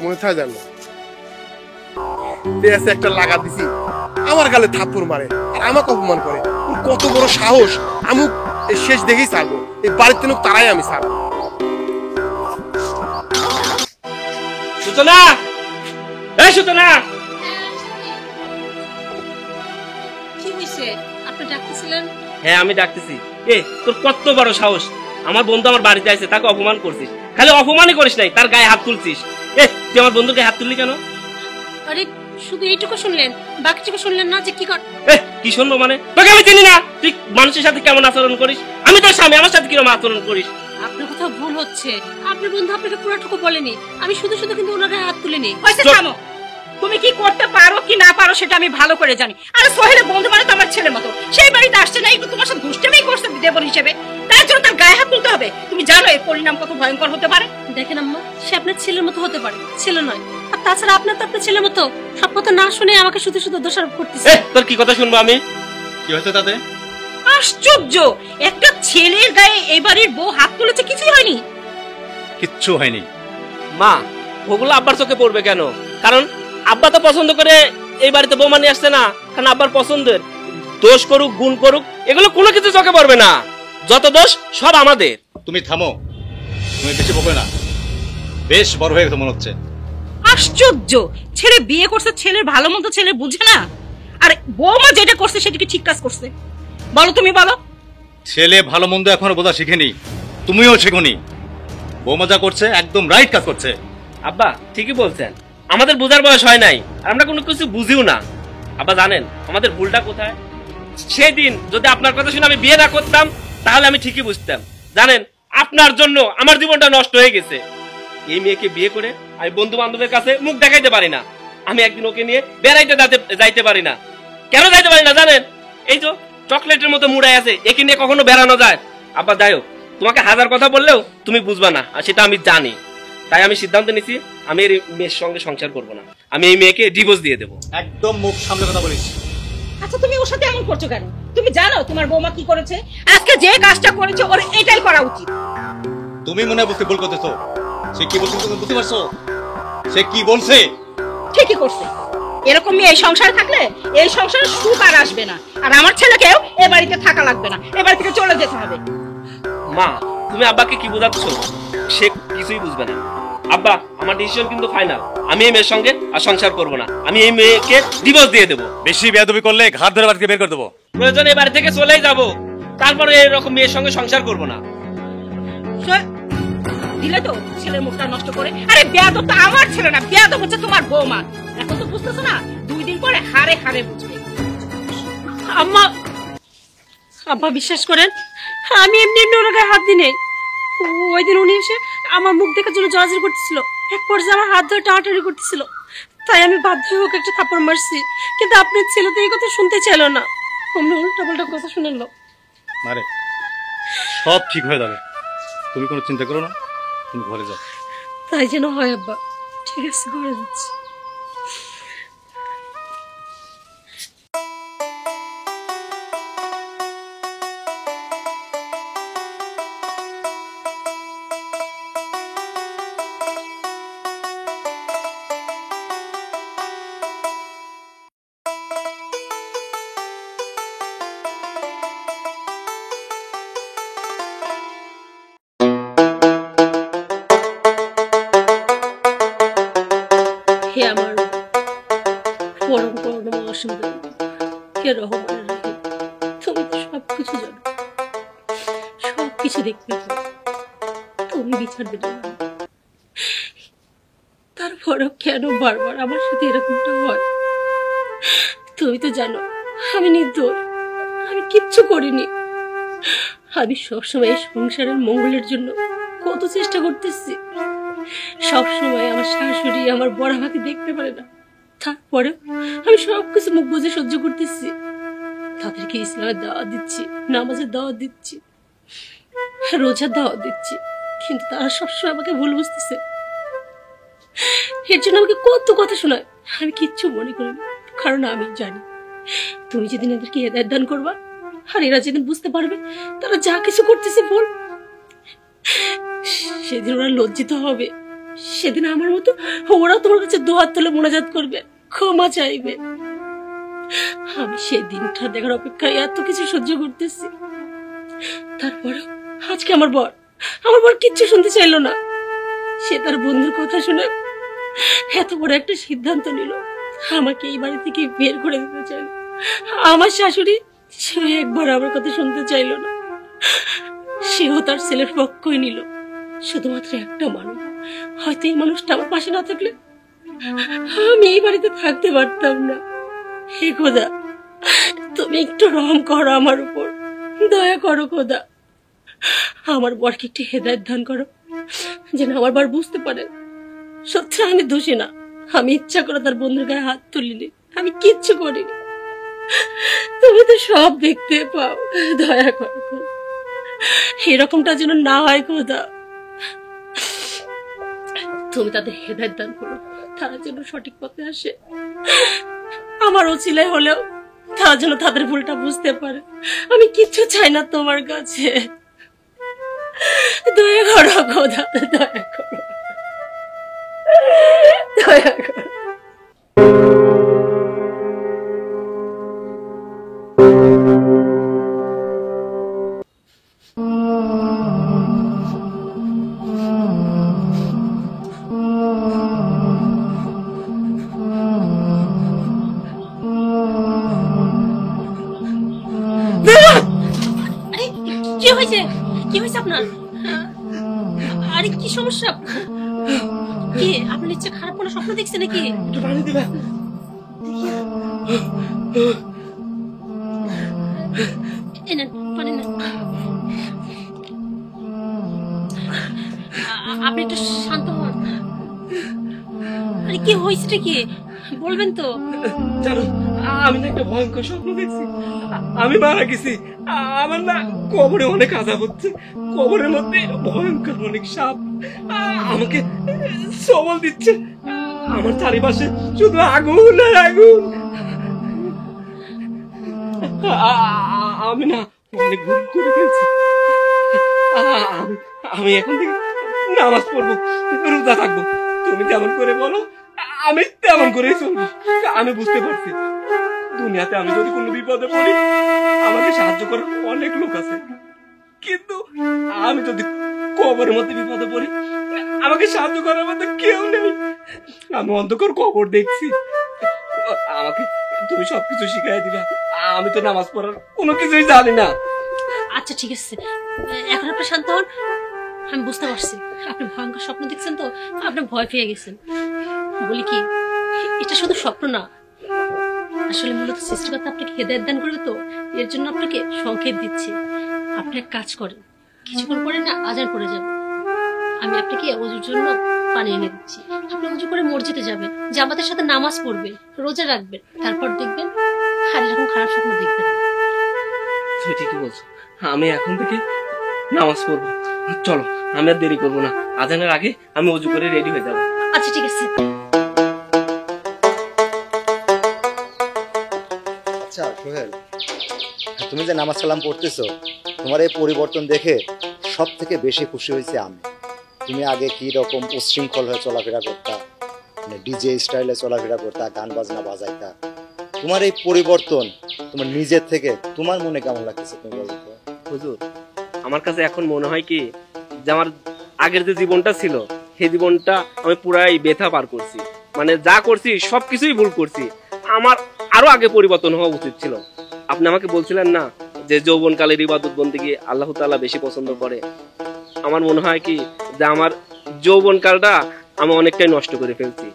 মনে থাকে জানো, একটা লাগা দিছি, আমার গালে থাপ্পড় মারে আর আমাকে অপমান করে। ওর কত বড় সাহস! আমি এই শেষ দেখেই ছাড়বো, এই বাড়িতে লোক তারাই আমি ছাড়বো। সূচনা, এই সূচনা! কি হয়েছে? আপনি ডাকতেছিলেন? হ্যাঁ, আমি ডাকতেছি। এ, তোর কত বড় সাহস! আমার বন্ধু আমার বাড়িতে আছে, তাকে অপমান করছিস। খালি অপমানই করিস নাই, তার গায়ে হাত তুলছিস। এ, তুই আমার বন্ধুর গায়ে হাত তুললি কেন? আরে, শুধু এইটুকু শুনলেন, বাকিটুকু শুনলেন না যে কি কর? এ, কি শুনবো মানে? তোকে আমি চিনি না, তুই মানুষের সাথে কেমন আচরণ করিস। আমি তোর স্বামী, আমার সাথে কিরকম আচরণ করিস। আপনার কথা ভুল হচ্ছে, আপনার বন্ধু আপনাকে পুরোটুকু বলেনি, আমি শুধু শুধু কিন্তু ওনার গায়ে হাত তুলিনি। হয়েছে, থামো। তুমি কি করতে পারো কি না পারো সেটা আমি ভালো করে জানি। আরে সোহেলের বন্ধু মানে তো আমার ছেলের মতো, সেই বাড়িতে আসছে না, একটু তোমার সাথে দুষ্টামি করছে দেবর হিসেবে, তার জন্য তার গায়ে হাত তুলতে হবে? তুমি জানো এর পরিণাম কত ভয়ঙ্কর হতে পারে? দেখেন আম্মা, সে আপনার ছেলের মতো হতে পারে, ছেলে নয়। আর তাছাড়া আপনার তো আপনার ছেলের মতো, সব কথা না শুনে আমাকে শুধু শুধু দোষারোপ করতেছে। এ, তোর কি কথা শুনবো আমি? কি হয়েছে তাতে? আশ্চর্য, একটা ছেলের গায়ে এই বাড়ির বউ হাত তুলেছে, কিছুই হয়নি। কিচ্ছু হয়নি। মা, ওগুলো আব্বার চোখে পড়বে কেন? কারণ আব্বা তো পছন্দ করে এই বাড়িতে বৌমা নিয়ে আসছে না, কারণ আব্বার পছন্দের। দোষ করুক গুণ করুক এগুলো কোনো কিছু চোখে পড়বে না, যত দোষ সব আমাদের। তুমি থামো, তুমি বেশি বকবে না, বেশ বড় হয়ে গেছে মনে হচ্ছে। আশ্চর্য, ছেলে বিয়ে করছে, ছেলের ভালো মন্দ ছেলে বুঝে না, আর বৌমা যেটা করছে সেটা কি ঠিক কাজ করছে? বলো, তুমি বলো। ছেলে ভালো মন্দ এখনো বোঝা শিখেনি, তুমিও শেখোনি। বৌমা যা করছে একদম রাইট কাজ করছে। আব্বা ঠিকই বলছেন, আমাদের বোঝার বয়স হয় নাই, আর আমরা কোনো কিছু বুঝিও না। আব্বা জানেন আমাদের ভুলটা কোথায়? সেই দিন যদি আপনার কথা শুনে আমি বিয়ে না করতাম, তাহলে আমি ঠিকই বুঝতাম। জানেন, আপনার জন্য আমার জীবনটা নষ্ট হয়ে গেছে। এই মেয়েকে বিয়ে করে আমি বন্ধু বান্ধবের কাছে মুখ দেখাইতে পারি না, আমি একদিন ওকে নিয়ে বেড়াইতে যাইতে পারি না। কেন যাইতে পারি না জানেন? এই তো চকলেটের মতো মুড়াই আছে, একে নিয়ে কখনো বেড়ানো যায়? আব্বা যাই হোক, তোমাকে হাজার কথা বললেও তুমি বুঝবা না, আর সেটা আমি জানি। তাই আমি সিদ্ধান্ত নিছি, আমি এই মেয়ের সঙ্গে সংসার করব না, আমি এই মেয়েকে ডিভোর্স দিয়ে দেবো। একদম মুখ সামনে কথা বলিস। আচ্ছা, তুমি ওর সাথে এমন করছো কেন? তুমি জানো তোমার বৌমা কি করেছে? আজকে যে কাজটা করেছে ওর এটাই করা উচিত। তুমি মনে হয় বুঝতে ভুল করতেছো। সে কি বলছে তুমি বুঝতে পারছো? সে কি বলছে? ঠিকই করছে। এরকম মেয়ে এই সংসারে থাকলে এই সংসারে সুখ আর আসবে না, আর আমার ছেলেকেও এ বাড়িতে থাকা লাগবে না, এ বাড়ি থেকে চলে যেতে হবে। মা, তুমি আব্বাকে কি বোঝাচ্ছ? সে কিছুই বুঝবে না। আব্বা, আমার ডিসিশন কিন্তু ফাইনাল, আমি এই মেয়ের সঙ্গে আর সংসার করব না, আমি এই মেয়েকে ডিভোর্স দিয়ে দেবো। বেশি বেয়াদবি করলে ঘাট ধরে বাড়ি থেকে বের করে দেবো। প্রয়োজনে এই বাড়ি থেকে চলেই যাব, তারপরে এরকম মেয়ের সঙ্গে সংসার করব না। দিলে তো ছেলের মুখটা নষ্ট করে। আরে বেয়াদব তো আমার ছেলে না, বেয়াদব হচ্ছে তোমার বৌমা। এখন তো বুঝতেছো না, 2 দিন পরে হারে হারে বুঝবে। আম্মা, আব্বা বিশ্বাস করেন, আমি এমনি এমনি ওনার গায়ে হাত দিই নাই। ওই দিন উনি এসে আমার মুখ দেখার জন্য জড়াজড়ি করতেছিল, এক পর্যায়ে আমার হাত ধরে টানাটানি করতেছিল, তাই আমি বাধ্য হয়ে ওকে একটা থাপ্পড় মারছি। কিন্তু আপনার ছেলে তো এই কথা শুনতে চাইল না, অমনি উল্টা পাল্টা কথা শুনলো। মারে, সব ঠিক হয়ে যাবে, তুমি কোনো চিন্তা করো না, তুমি ঘরে যাও। তাই যেন হয় আব্বা। ঠিক আছে, ঘরে যাচ্ছি। হে আমার পরম করুণা অসুবিধা, হে রহমানের রহিম, তুমি তো সবকিছু জানো, সবকিছু দেখতে পাও, তুমি বিচার দেবে না। তারপরেও কেন বারবার আমার সাথে এরকমটা হয়? তুমি তো জানো আমি নির্দোষ, আমি কিচ্ছু করিনি। আমি সবসময় এই সংসারের মঙ্গলের জন্য কত চেষ্টা করতেছি। সবসময় আমার শাশুড়ি আমার বড় আমাকে দেখতে পারে না, তারপরে আমি সবকিছু মুখ বুঝে সহ্য করতেছি। তাদেরকে ইসলামের দাওয়াত দিচ্ছি, নামাজের দাওয়াত দিচ্ছি, রোজার দাওয়াত দিচ্ছি, কিন্তু তারা সবসময় আমাকে ভুল বুঝতেছে। এর জন্য আমাকে কত কথা শোনায়, আমি কিচ্ছু মনে করি না, কারণ আমি জানি তুমি যেদিন এদেরকে হেদায়েত দান করবা, আর এরা যেদিন বুঝতে পারবে তারা যা কিছু করতেছে ভুল, সেদিন ওরা লজ্জিত হবে। সেদিন আমার মতো ওরা তোমার কাছে দুহাত তুলে মোনাজাত করবে, ক্ষমা চাইবে। আমি সেই দিনটা দেখার অপেক্ষায় এত কিছু সহ্য করতেছি। তারপরে আজকে আমার বর কিচ্ছু শুনতে চাইলো না। সে তার বন্ধুর কথা শুনে এত বড় একটা সিদ্ধান্ত নিল, আমাকে এই বাড়ি থেকে বের করে দিতে চাইল। আমার শাশুড়ি, সে একবার আমার কথা শুনতে চাইলো না, সেও তার ছেলের পক্ষই নিল। শুধুমাত্র একটা মানুষ, হয়তো এই মানুষটা আমার পাশে না থাকলে আমি এই বাড়িতে থাকতে পারতাম না। হে খোদা, তুমি একটু রহম করো আমার উপর, দয়া করো খোদা। আমার বরকে একটু হেদায়েত দান করো, যেন আমার বর বুঝতে পারে সত্যি আমি দোষী না, আমি ইচ্ছা করে তার বন্ধুর গায়ে হাত তুলিনি, আমি কিচ্ছু করিনি। তুমি তো সব দেখতে পাও, দয়া করো খোদা, এরকমটা যেন না হয় খোদা। তুমি তাদের হেদায়েত দান করো, তারা যেন সঠিক পথে আসে। আমার ওসিলায় হলেও তার জন্য তাদের ভুলটা বুঝতে পারে। আমি কিচ্ছু চাই না তোমার কাছে, দয়া করো খোদা, দয়া করো, দয়া করো। আরে কি হয়েছে, কি হয়েছে আপনার? আরে কি সমস্যা? কি আপনি নিশ্চয় খারাপ কোনো স্বপ্ন দেখছেন নাকি? একটু পানি দিবা? এই নেন পানি নেন। আপনি একটু শান্ত হন। আরে কি হয়েছে কি বলবেন তো? জানো, আমি না একটা ভয়ঙ্কর স্বপ্ন দেখছি। আমি মারা গেছি। আমার না কবরে অনেক আযাব হচ্ছে। কবরের মধ্যে ভয়ঙ্কর অনেক সাপ আমাকে সবল দিচ্ছে। আমার চারিপাশে শুধু আগুন আর আগুন। আমি না অনেক ভুল করে ফেলছি। আমি এখন থেকে নামাজ পড়বো, রোজা থাকবো। তুমি যেমন করে বলো আমি তেমন করেই চলবো। আমি বুঝতে পারছি দুনিয়াতে আমি যদি কোনো বিপদে পড়ি আমাকে সাহায্য করার অনেক লোক আছে, কিন্তু আমি যদি কবরের মধ্যে বিপদে পড়ি আমাকে সাহায্য করার মধ্যে কেউ নেই। আমি অন্ধকার কবর দেখছি। আমাকে তুমি সবকিছু শিখাই দিবা। আমি তো নামাজ পড়ার কোনো কিছুই জানি না। আচ্ছা ঠিক আছে, এখন আপনি শান্ত হন। আমি বুঝতে পারছি আপনি ভয়ঙ্কর স্বপ্ন দেখছেন, তো আপনি ভয় পেয়ে গেছেন। বলি কি, এটা শুধু স্বপ্ন না, আসলে মূলত সৃষ্টিকর্তা আপনাকে হেদায়েত দান করবে, তো এর জন্য আপনাকে সংক্ষেপ দিচ্ছি। আপনি এক কাজ করেন, কিছুক্ষণ পরে না আজান পড়ে যাবে, আমি আপনাকে ওযুর জন্য পানি এনে দিচ্ছি। আপনি ওযু করে মসজিদে যাবেন, জামাতের সাথে নামাজ পড়বেন, রোজা রাখবেন, তারপর দেখবেন আর এরকম খারাপ স্বপ্ন দেখবেন না। তুমি ঠিকই বলছো, আমি এখন থেকে নামাজ পড়বো। চলো, আমি আর দেরি করবো না। আজানের আগে আমি ওযু করে রেডি হয়ে যাবো। আচ্ছা ঠিক আছে। আচ্ছা সোহেল, তুমি যে নামাজ কালাম পড়তেছো, তোমার এই পরিবর্তন দেখে সব থেকে বেশি খুশি হয়েছে আমি। তুমি আগে কি রকম উচ্ছৃঙ্খল হয়ে চলাফেরা করতা, মানে ডিজে স্টাইলে চলাফেরা করতা, গান বাজনা বাজাইতা, তোমার এই পরিবর্তন তোমার নিজের থেকে তোমার মনে কেমন লাগতেছে তুমি বলো তো? হুজুর, আমার কাছে এখন মনে হয় কি যে আমার আগের যে জীবনটা ছিল সেই জীবনটা আমি পুরাই ব্যথা পার করছি। মানে যা করছি সবকিছুই ভুল করছি। আমার আরো আগে পরিবর্তন হওয়া উচিত ছিল। আপনি আমাকে বলছিলেন না যে যৌবনকালের ইবাদত বন্দেগী আল্লাহ তাআলা বেশি পছন্দ করে। আমার মনে হয় কি যে আমার যৌবনকালটা আমি অনেকটাই নষ্ট করে ফেলছি।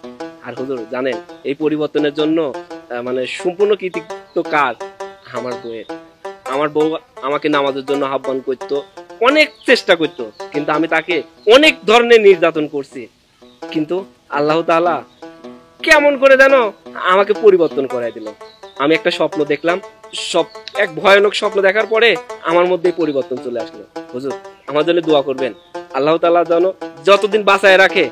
আর হুজুর জানেন, এই পরিবর্তনের জন্য মানে সম্পূর্ণ কৃতিত্ব কার? আমার বউয়ের। আমার বউ আমাকে নামাজের জন্য আহ্বান করতো, অনেক চেষ্টা করতো, কিন্তু আমি তাকে অনেক ধরনের নির্যাতন করছি। কিন্তু আল্লাহ তাআলা কেমন করে যেন আমাকে পরিবর্তন করাই দিল। আমি একটা স্বপ্ন দেখলাম, এক ভয়ানক স্বপ্ন দেখার পরে আমার মধ্যে পরিবর্তন চলে আসলো। হুজুর, আমার জন্য দোয়া করবেন, আল্লাহ তাআলা যেন যতদিন বাঁচায় রাখে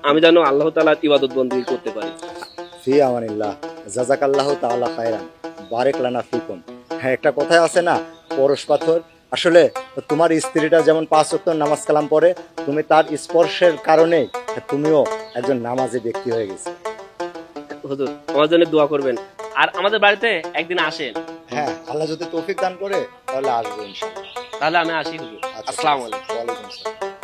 আমি যেন আল্লাহ তাআলার ইবাদত বন্দেগী করতে পারি। ফি আমানিল্লাহ, জাযাকাল্লাহু তাআলা খায়রান, বারেক লানা ফিকুম। হ্যাঁ, একটা কথাই আছে না, পরশ পাথর। আসলে তোমার স্ত্রীটা যেমন 5 ওয়াক্ত নামাজ কালাম পড়ে, তুমি তার স্পর্শের কারণে তুমিও একজন নামাজি ব্যক্তি হয়ে গেছে। হুজুর, আমার জন্য দোয়া করবেন, আর আমাদের বাড়িতে একদিন আসেন। হ্যাঁ, আল্লাহ যদি তৌফিক দান করে তাহলে আসবো ইনশাআল্লাহ। তাহলে আমি আসি হুজুর। আচ্ছা, আসসালামু আলাইকুম। ওয়ালাইকুম আসসালাম।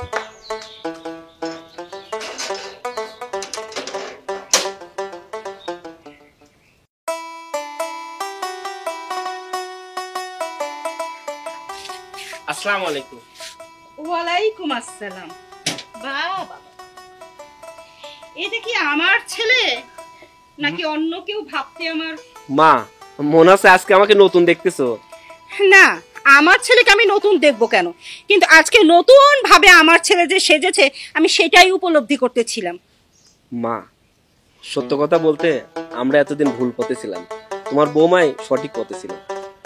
আসসালামু আলাইকুম। ওয়ালাইকুম আসসালাম। বাবা, এটা কি আমার ছেলে নাকি অন্য কেউ ভাবতে আমার? মা, মনে হচ্ছে আজকে আমাকে নতুন দেখতেছো। না, আমার ছেলেকে আমি নতুন দেখবো কেন, কিন্তু আজকে নতুন ভাবে আমার ছেলে যে সেজেছে আমি সেটাই উপলব্ধি করতেছিলাম। মা, সত্য কথা বলতে আমরা এতদিন ভুল পথে ছিলাম, তোমার বৌমাই সঠিক পথে ছিল।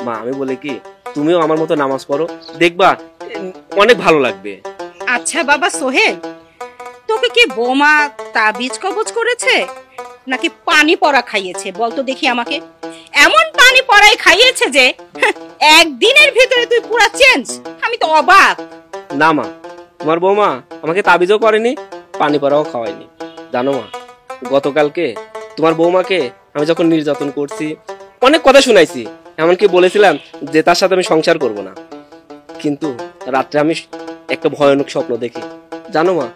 মা, আমি বলি কি তুমিও আমার মতো নামাজ পড়ো, দেখবা অনেক ভালো লাগবে। আচ্ছা বাবা সোহেল, তোকে কি বোমা তাবিজ কবজ করেছে নাকি পানি পড়া খাইয়েছে বলতো দেখি আমাকে? এমন পানি পড়াই খাইয়েছে যে একদিনের ভিতরে তুই পুরা চেঞ্জ। আমি তো অবাক। না মা, তোমার বৌমা আমাকে তাবিজও করেনি, পানি পড়াও খাওয়ায়নি। জানো মা, গতকালকে তোমার বৌমাকে আমি যখন নির্যাতন করছি, অনেক কথা শুনাইছি, এমনকি বলেছিলাম যে তার সাথে আমি সংসার করব না, কিন্তু রাত্রে আমি একটা ভয়ানক স্বপ্ন দেখি। জানো মা,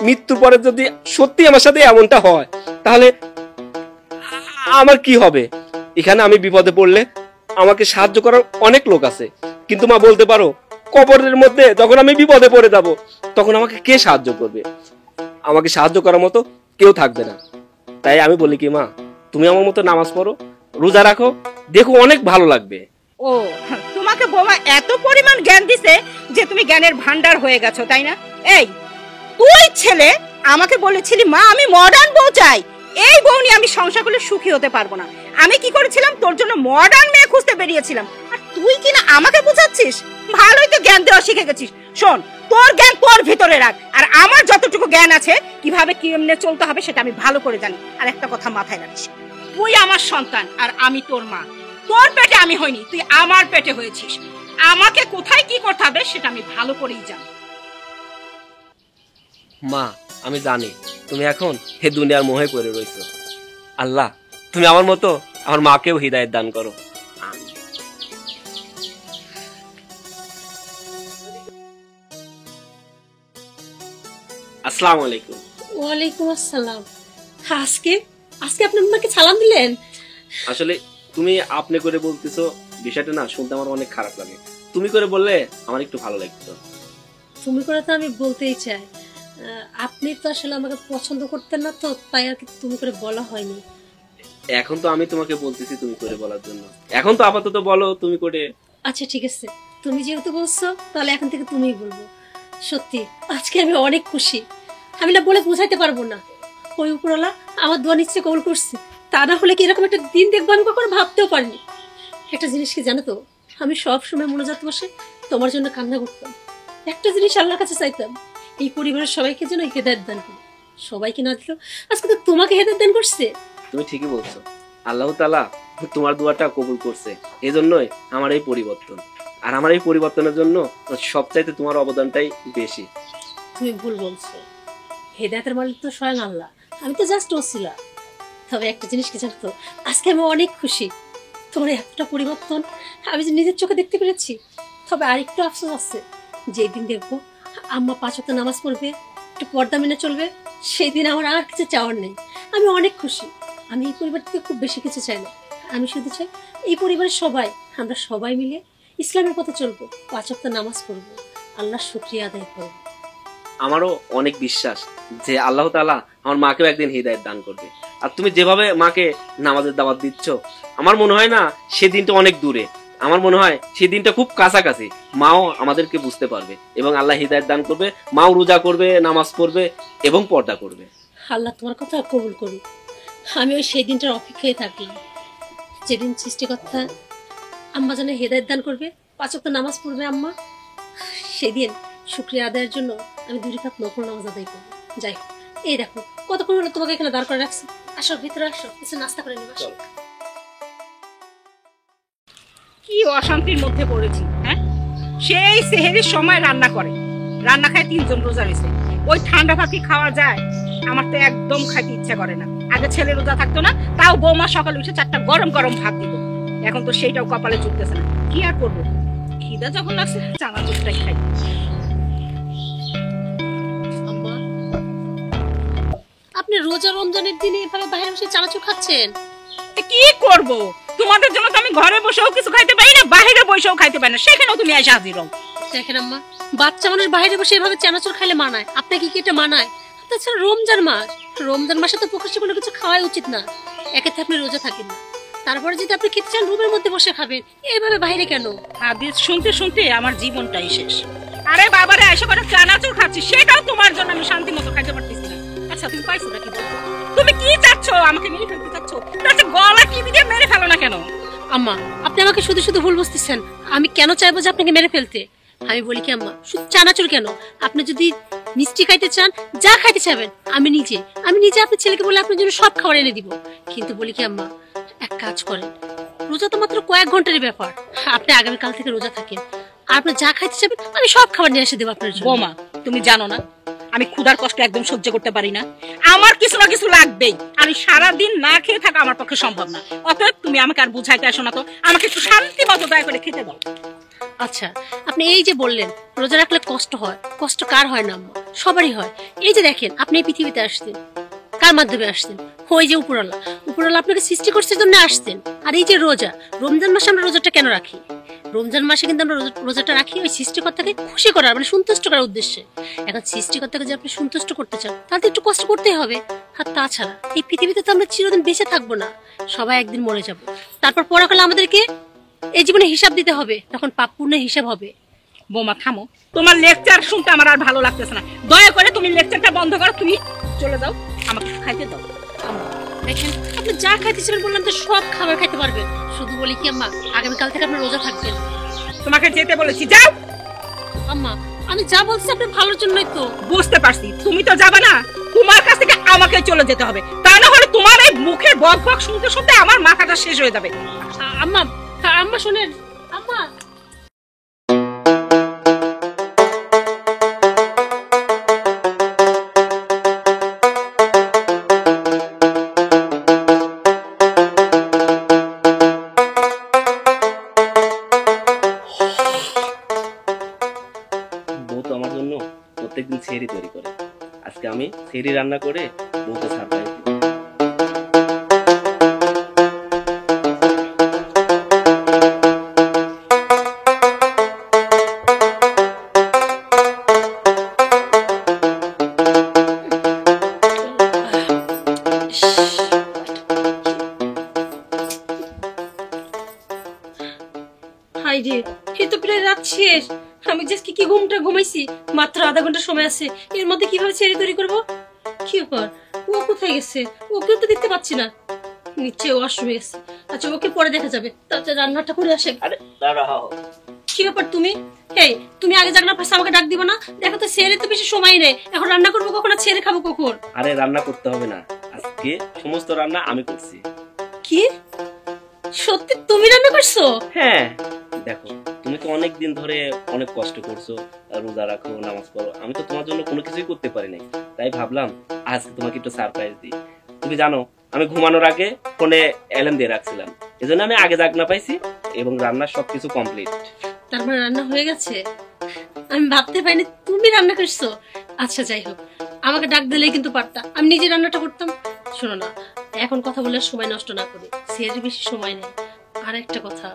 মৃত্যুর পরে যদি সত্যি আমার সাথে এমনটা হয় তাহলে আমার কি হবে? এখানে আমি বিপদে পড়লে আমাকে সাহায্য করার অনেক লোক আছে, কিন্তু মা বলতে পারো কবরের মধ্যে যখন আমি বিপদে পড়ে যাব তখন আমাকে কে সাহায্য করবে? আমাকে সাহায্য করার মতো কেউ থাকবে না। তাই আমি বলি কি মা, তুমি আমার মতো নামাজ পড়ো, রোজা রাখো, দেখো অনেক ভালো লাগবে। ও, তোমাকে বোমা এত পরিমাণ জ্ঞান দিছে যে তুমি জ্ঞানের ভান্ডার হয়ে গেছো, তাই না? এই তুই ছেলে আমাকে বলেছিলি মা আমি মডার্ন বউ চাই, এই বউ নিয়ে আমি সংসার করলে সুখী হতে পারবো না। আমি কি করেছিলাম? তোর জন্য মডার্ন মেয়ে খুঁজতে বেরিয়েছিলাম, আর তুই কিনা আমাকে বুঝাচ্ছিস। ভালোই তো জ্ঞান দেওয়া শিখে গেছিস। শোন, তোর জ্ঞান তোর ভিতরে রাখ, আর আমার যতটুকু জ্ঞান আছে কিভাবে কেমনে চলতে হবে সেটা আমি ভালো করে জানি। আর একটা কথা মাথায় রাখিস, তুই আমার সন্তান আর আমি তোর মা। তোর পেটে আমি হইনি, তুই আমার পেটে হয়েছিস। আমাকে কোথায় কি করতে হবে সেটা আমি ভালো করেই জানি। মা, আমি জানি তুমি এখন হে দুনিয়ার মোহে পড়ে রইছো। আল্লাহ, তুমি আমার মতো আমার মাকেও হিদায়াত দান করো। আসসালামু আলাইকুম। ওয়ালাইকুম আসসালাম। আজকে আজকে আপনি আমাকে সালাম দিলেন? আসলে তুমি আপনি করে বলতেছো, বিষয়টা না শুনতে আমার অনেক খারাপ লাগে। তুমি করে বললে আমার একটু ভালো লাগতো। তুমি করে তো আমি বলতেই চাই, আপনি তো আসলে আমাকে পছন্দ করতেন না, তো তাই আর কি তুমি করে বলা হয়নি। এখন তো আমি তোমাকে বলতেছি তুমি করে বলার জন্য, এখন তো আপাতত বলো তুমি করে। আচ্ছা ঠিক আছে, তুমি যেহেতু বলছো তাহলে এখন থেকে তুমিই বলবো। সত্যি আজকে আমি অনেক খুশি, আমি না বলে বোঝাইতে পারবো না। ওই উপরওয়ালা আমার দোয়া নিশ্চয়ই কবুল করছে, তা না হলে কি এরকম একটা দিন দেখবো আমি কখনো ভাবতেও পারিনি। একটা জিনিস কি জানো তো, আমি সব সময় মনোজাত বসে তোমার জন্য কান্না করতাম। একটা জিনিস আল্লাহর কাছে চাইতাম, এই পরিবারের সবাইকে যেন হেদায়েত দান করে। সবাইকে না দিল, আজকে তো তোমাকে হেদায়েত দান করছে। তুমি ঠিকই বলছো, আল্লাহ তাআলা তোমার দোয়াটা কবুল করছে, এজন্যই আমার এই পরিবর্তন। আর আমার এই পরিবর্তনের জন্য সবচাইতে তোমার অবদানটাই বেশি। তুমি ভুল বলছো, হেদায়েতের মালিক তো স্বয়ং আল্লাহ, আমি তো জাস্ট ওসিলা। তবে একটা জিনিস কি জানো তো, আজকে আমি অনেক খুশি তোমার এতটা পরিবর্তন আমি যে নিজের চোখে দেখতে পেরেছি। তবে আরেকটু আফসোস আছে, যেদিন দেখবো আম্মা 5 ওয়াক্ত নামাজ পড়বে, একটু পর্দা মেনে চলবে, সেই দিন আমার আর কিছু চাওয়ার নেই। আমি অনেক খুশি। আমি এই পরিবার থেকে খুব বেশি কিছু চাই না, আমি শুধু চাই এই পরিবারের সবাই, আমরা সবাই মিলে ইসলামের পথে চলবো, 5 ওয়াক্ত নামাজ পড়বো, আল্লাহর শুকরিয়া আদায় করবো। আমারও অনেক বিশ্বাস যে আল্লাহ তাআলা আমার মাকেও একদিন হিদায়াত দান করবে। আর তুমি যেভাবে মাকে নামাজের দাওয়াত দিচ্ছ, আমার মনে হয় না সেদিনটা অনেক দূরে, আমার মনে হয় সেই দিনটা খুব কাছাকাছি। মাও আমাদেরকে বুঝতে পারবে এবং আল্লাহ হিদায়াত দান করবে, মাও রোজা করবে, নামাজ পড়বে এবং পর্দা করবে। আল্লাহ তোমার কথা কবুল করুক। আমি ওই সেই দিনটার অপেক্ষায় থাকি, যেদিন সৃষ্টিকর্তা আম্মা যেন হেদায়েত দান করবে, 5 ওয়াক্ত নামাজ পড়বে আম্মা, সেদিন শুকরিয়া আদায়ের জন্য আমি 2 রাকাত নফল নামাজ আদায় করবো। যাই হোক, এই দেখো কতক্ষণ হলো তোমাকে এখানে দাঁড় করে রাখছি। আসো ভিতরে আসো, কিছু নাস্তা করে নিবা। কি অশান্তির মধ্যে পড়েছি, হ্যাঁ? সেই সেহেরির সময় রান্না করে, রান্না খায় 3 জন রোজা রয়েছে। ওই ঠান্ডা ভাত কি খাওয়া যায়? আমার তো একদম খাইতে ইচ্ছা করে না। আগে ছেলে রোজা থাকতো না, তাও বৌমা সকালে উঠে 4টা গরম গরম ভাত দিত, এখন তো সেইটাও কপালে জুটতেছে না। কি আর করবো, খিদা যখন লাগছে চানাচুরটাই খাই। আম্মা, আপনি রোজা রমজানের দিনে এভাবে বাইরে বসে চানাচুর খাচ্ছেন? কি করব, তোমাদের জন্য তো আমি ঘরে বসেও কিছু খাইতে পারি না, বাইরে বসেও খাইতে পারি না, সেখানেও তুমি এসে হাজির হও। দেখেন আম্মা, বাচ্চা মানুষ বাইরে বসে এভাবে চানাচুর খাইলে মানায়? আপনাকে কি এটা মানায়? তাছাড়া রমজান মাস, রমজান মাসে তো প্রকাশ্যে কোনো কিছু খাওয়াই উচিত না। একে তো আপনি রোজা থাকেন না, তারপরে যদি আপনি খেতে চান রুমের মধ্যে বসে খাবেন, এইভাবে বাইরে কেন? হাদিস শুনতে শুনতে আমার জীবনটাই শেষ। আরে বাবারে, এসে করে চানাচুর খাচ্ছি, সেটাও তোমার জন্য আমি শান্তি মতো খাইতে পারতেছি না। আচ্ছা তুমি পাইছো নাকি বলো, তুমি কি চাচ্ছ? আমাকে মেরে ফেলতে চাচ্ছ? তাহলে গলা টিভি দিয়ে মেরে ফেলো না কেন? আম্মা, আপনি আমাকে শুধু শুধু ভুল বুঝতেছেন। আমি কেন চাইবো যে আপনাকে মেরে ফেলতে? আমি বলি কি আম্মা, শুধু চানাচুর কেন, আপনি যদি মিষ্টি খাইতে চান, যা খাইতে চাবেন, আমি নিজে আপনার ছেলেকে বলে আপনার জন্য সব খাবার এনে দিব। কিন্তু বলি কি আম্মা, এক কাজ করেন, রোজা তো মাত্র কয়েক ঘন্টারই ব্যাপার। আপনি আগামীকাল থেকে রোজা থাকেন, আর আপনি যা খাইতে চাবেন আমি সব খাবার নিয়ে এসে দেবো আপনার জন্য। বোমা, তুমি জানো না আমি ক্ষুধার কষ্ট একদম সহ্য করতে পারি না, আমার কিছু না কিছু লাগবেই। আমি সারাদিন না খেয়ে থাকা আমার পক্ষে সম্ভব না। অতএব তুমি আমাকে আর বুঝাইতে আসো না তো, আমাকে একটু শান্তি মতো দয়া করে খেতে দাও। আচ্ছা, আপনি এই যে বললেন রোজা রাখলে কষ্ট হয়, কষ্ট কার হয় না আম্মা? সবারই হয়। এই যে দেখেন, আপনি এই পৃথিবীতে আসছেন, কার মাধ্যমে আসছেন? ওই যে উপরওয়ালা, উপরওয়ালা আপনাকে সৃষ্টি করছে জন্য আসছেন। আর এই যে রোজা, রমজান মাসে আমরা রোজাটা কেন রাখি? রমজান মাসে কিন্তু আমরা রোজাটা রাখি ওই সৃষ্টিকর্তাকে খুশি করার, মানে সন্তুষ্ট করার উদ্দেশ্যে। এখন সৃষ্টিকর্তাকে যে আপনি সন্তুষ্ট করতে চান, তাহলে একটু কষ্ট করতেই হবে। আর তাছাড়া এই পৃথিবীতে তো আমরা চিরদিন বেঁচে থাকবো না, সবাই একদিন মরে যাব। তারপর পরকালে আমাদেরকে এই জীবনে হিসাব দিতে হবে, তখন পাপ পুণ্যের হিসাব হবে। বোমা থামো, তোমার লেকচার শুনতে আমার আর ভালো লাগতেছে না। দয়া করে তুমি লেকচারটা বন্ধ করো, তুমি চলে যাও, আমাকে খাইতে দাও। দেখেন, আপনি যা খাইতে চান বললাম তো সব খাবার খাইতে পারবেন। শুধু বলি কি আম্মা, আগামীকাল থেকে আপনি রোজা থাকবেন। তোমাকে যেতে বলেছি, যাও। আম্মা, আমি যা বলছি আপনার ভালোর জন্যই তো। বুঝতে পারছি, তুমি তো যাবে না, তোমার কাছ থেকে আমাকে চলে যেতে হবে। তা না হলে তোমার এই মুখের বক বক শুনতে শুনতে আমার মাথাটা শেষ হয়ে যাবে। আম্মা, আম্মা শোনেন, আম্মা। বউ তো আমার জন্য প্রত্যেকদিন সেহরি তৈরি করে। আজকে আমি সেহরি রান্না করে বউকে সারপ্রাইজ দিব। হাই রে, এই তো প্রায় রাত শেষ। আমি জাস্ট কি ঘুমটা ঘুমাইছি, মাত্র আধা ঘন্টা সময় আছে। এর মধ্যে কিভাবে ছেড়ে তৈরি করবো? কি ব্যাপার, ও কোথায় গেছে? ওকেও তো দেখতে পাচ্ছি না। নিচে ওয়াশরুমে গেছে। আচ্ছা, ওকে পরে দেখা যাবে। তাছাড়া রান্নাটা করে আসে। আরে দাঁড়াও, কি ব্যাপার তুমি? এই, তুমি আগে জাগনা পাশে আমাকে ডাক দিবা না? দেখো তো ছেড়ে তো বেশি সময় নেই, এখন রান্না করবো কখন আর ছেড়ে খাবো কখন? আরে রান্না করতে হবে না, আজকে সমস্ত রান্না আমি করছি। কি সত্যি তুমি রান্না করছো? হ্যাঁ, দেখো তুমি তো অনেক দিন ধরে অনেক কষ্ট করছো, রোজা রাখো, নামাজ পড়ো। আমি তো তোমার জন্য কোনো কিছুই করতে পারি নাই, তাই ভাবলাম আজকে তোমাকে একটু সারপ্রাইজ দিই। তুমি জানো আমি ঘুমানোর আগে ফোনে অ্যালার্ম দিয়ে রাখছিলাম, এজন্য আমি আগে জাগনা পাইছি এবং রান্নার সবকিছু কমপ্লিট। তার মানে রান্না হয়ে গেছে? আমি ভাবতে পারিনি তুমি রান্না করছো। আচ্ছা যাই হোক, আমাকে ডাক দিলে কিন্তু পারতা, আমি নিজে রান্নাটা করতাম। শোনো না, এখন কথা বলে সময় নষ্ট না করে, সের বেশি সময় নেই। আর একটা কথা,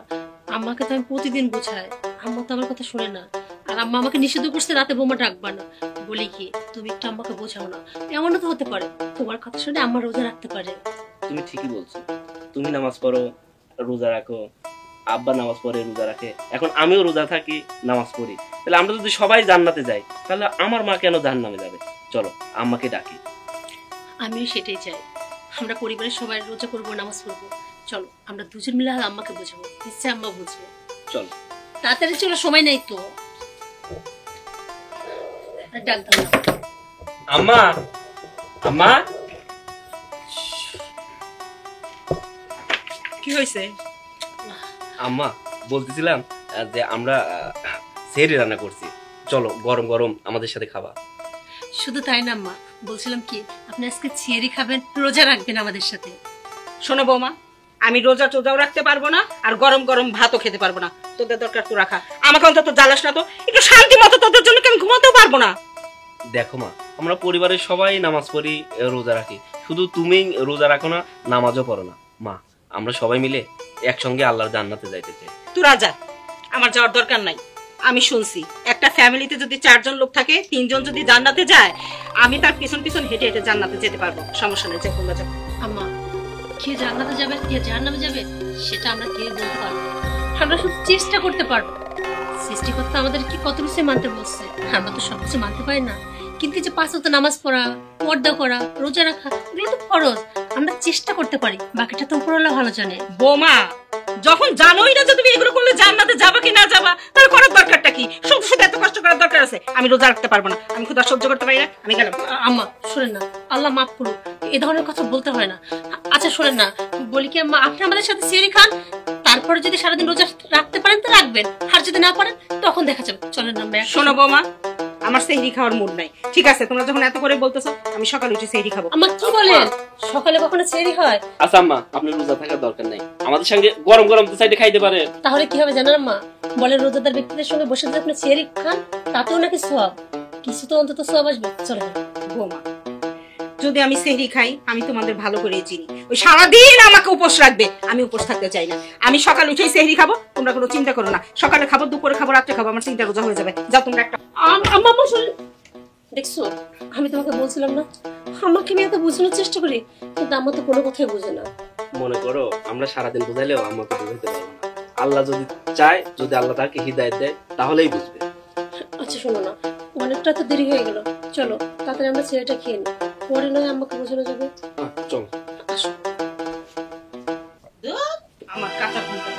আম্মাকে তো আমি প্রতিদিন বোঝাই, আম্মা তো আমার কথা শুনে না। আর আম্মা আমাকে নিষিদ্ধ করছে রাতে বোমা ডাকবা না। বলি কি, তুমি একটু আম্মাকে বোঝাও না। এমনও তো হতে পারে তোমার কথা শুনে আম্মা রোজা রাখতে পারে। তুমি ঠিকই বলছো, তুমি নামাজ পড়ো, রোজা রাখো, আব্বা নামাজ পড়ে রোজা রাখে, এখন আমিও রোজা থাকি, নামাজ পড়ি। তাহলে আমরা যদি সবাই জান্নাতে যাই, তাহলে আমার মা কেন জাহান্নামে যাবে? চলো আম্মাকে ডাকি। আমিও সেটাই চাই, আমরা পরিবারের সবাই রোজা করবো, নামাজ পড়বো। চলো আমরা দুজন মিলে আম্মাকে বোঝাবো, নিশ্চয় আম্মা বুঝবে। চলো তাড়াতাড়ি চলো, সময় নেই তো। ডাক দাও না। আম্মা, আম্মা। কি হয়েছে? আম্মা বলতেছিলাম যে আমরা সেহরি রান্না করছি, চলো গরম গরম আমাদের সাথে খাবা। শুধু তাই না আম্মা, বলছিলাম কি আপনি আজকে ছিয়ারি খাবেন, রোজা রাখবেন আমাদের সাথে। শোনো বৌমা, আমি রোজা টোজাও রাখতে পারবো না, আর গরম গরম ভাতও খেতে পারবো না। তোদের দরকার তো রাখা, আমাকে অন্তত জ্বালাস না তো, একটু শান্তি মতো তোদের জন্য কি আমি ঘুমাতেও পারবো না? দেখো মা, আমরা পরিবারের সবাই নামাজ পড়ি, রোজা রাখি, শুধু তুমি রোজা রাখো না, নামাজও পড়ো না। মা, আমরা সবাই মিলে একসঙ্গে আল্লাহর জান্নাতে যাইতে চাই। তোরা যা, আমার যাওয়ার দরকার নাই। আমি শুনছি একটা ফ্যামিলিতে যদি 4 জন লোক থাকে, 3 জন যদি জান্নাতে যায়, আমি তার পিছন পিছন হেঁটে হেঁটে জান্নাতে যেতে পারবো, সমস্যা নেই। যাই তোমরা যাও। আম্মা, কে জান্নাতে যাবে কে জাহান্নামে যাবে সেটা আমরা কে বলতে পারবো না। আমরা শুধু চেষ্টা করতে পারবো। সৃষ্টিকর্তা আমাদের কি কত কিছু মানতে বলছে, আমরা তো সবকিছু মানতে পারি না। কিন্তু যে 5 ওয়াক্ত নামাজ পড়া, পর্দা করা, রোজা রাখা, এগুলো তো ফরজ। আমরা চেষ্টা করতে পারি, বাকিটা তো উপরওয়ালা ভালো জানে। বৌমা, যখন জানোই না যে তুমি এগুলো করলে জান্নাতে যাবা কি না যাবা, তাহলে করার দরকারটা কি? শুধু শুধু এত কষ্ট করার দরকার আছে? আমি রোজা রাখতে পারবো না, আমি ক্ষুধা সহ্য করতে পারি না, আমি গেলাম। আম্মা শোনেন না, আল্লাহ মাফ করুক, এ ধরনের কথা বলতে হয় না। আচ্ছা শোনেন না, বলি কি আম্মা, আপনি আমাদের সাথে সেহরি খান, তারপরে যদি সারাদিন রোজা রাখতে পারেন তো রাখবেন, আর যদি না পারেন তখন দেখা যাবে। চলেন না ভাইয়া। শোনো বৌমা, আমার সেহরি খাওয়ার মুড নাই। ঠিক আছে, তোমরা যখন এত করে বলতেছো, আমি সকালে উঠে সেহরি খাবো। আমার কি বলেন, সকালে কখনো সেহরি হয়? আচ্ছা আম্মা, আপনি রোজা থাকার দরকার নাই, আমাদের সঙ্গে গরম গরম তো সাইডে খাইতে পারে। তাহলে কি হবে জানেন মা, বলে রোজাদার ব্যক্তিদের সঙ্গে বসে যদি আপনি সেহরি খান তাতেও নাকি সওয়াব, কিছু তো অন্তত সওয়াব আসবে। চলেন বৌমা, যদি আমি সেহরি খাই, আমি তোমাদের ভালো করে চিনি, ওই সারাদিন আমাকে উপোস রাখবে, আমি উপোস থাকতে চাই না। আমি সকাল উঠেই সেহরি খাবো, তোমরা কোনো চিন্তা করো না। সকালে খাবো, দুপুরে খাবো, রাত্রে খাবো, আমার চিন্তা রোজা হয়ে যাবে। যাও তোমরা একটা। আম্মা শুনুন, দেখছো, আমি তোমাকে বলছিলাম না আমাকে আমি এত বোঝানোর চেষ্টা করি, কিন্তু আমার তো কোনো কথাই বোঝে না। মনে করো আমরা সারাদিন বুঝাইলেও আম্মাকে বুঝাইতে পারবো না। আল্লাহ যদি চায়, যদি আল্লাহ তাকে হিদায়ত দেয়, তাহলেই বুঝবে। আচ্ছা শোনো না, অনেকটা তো দেরি হয়ে গেল, চলো তাড়াতাড়ি আমরা ছেলেটা খেয়ে নিই, পরে নয় আমাকে বোঝানো যাবে। চল। আসো। আমার কাঁচা ঘুমটা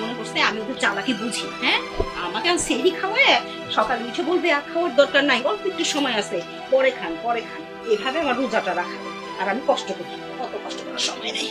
মনে করছে আমি ওদের চালাকি বুঝি। হ্যাঁ, আমাকে আমি সেহরি খাওয়ায় সকালে উঠে বলবে আর খাওয়ার দরকার নাই, অল্প একটু সময় আছে, পরে খান পরে খান, এভাবে আমার রোজাটা রাখা। আর আমি কষ্ট করি, অত কষ্ট করার সময় নেই।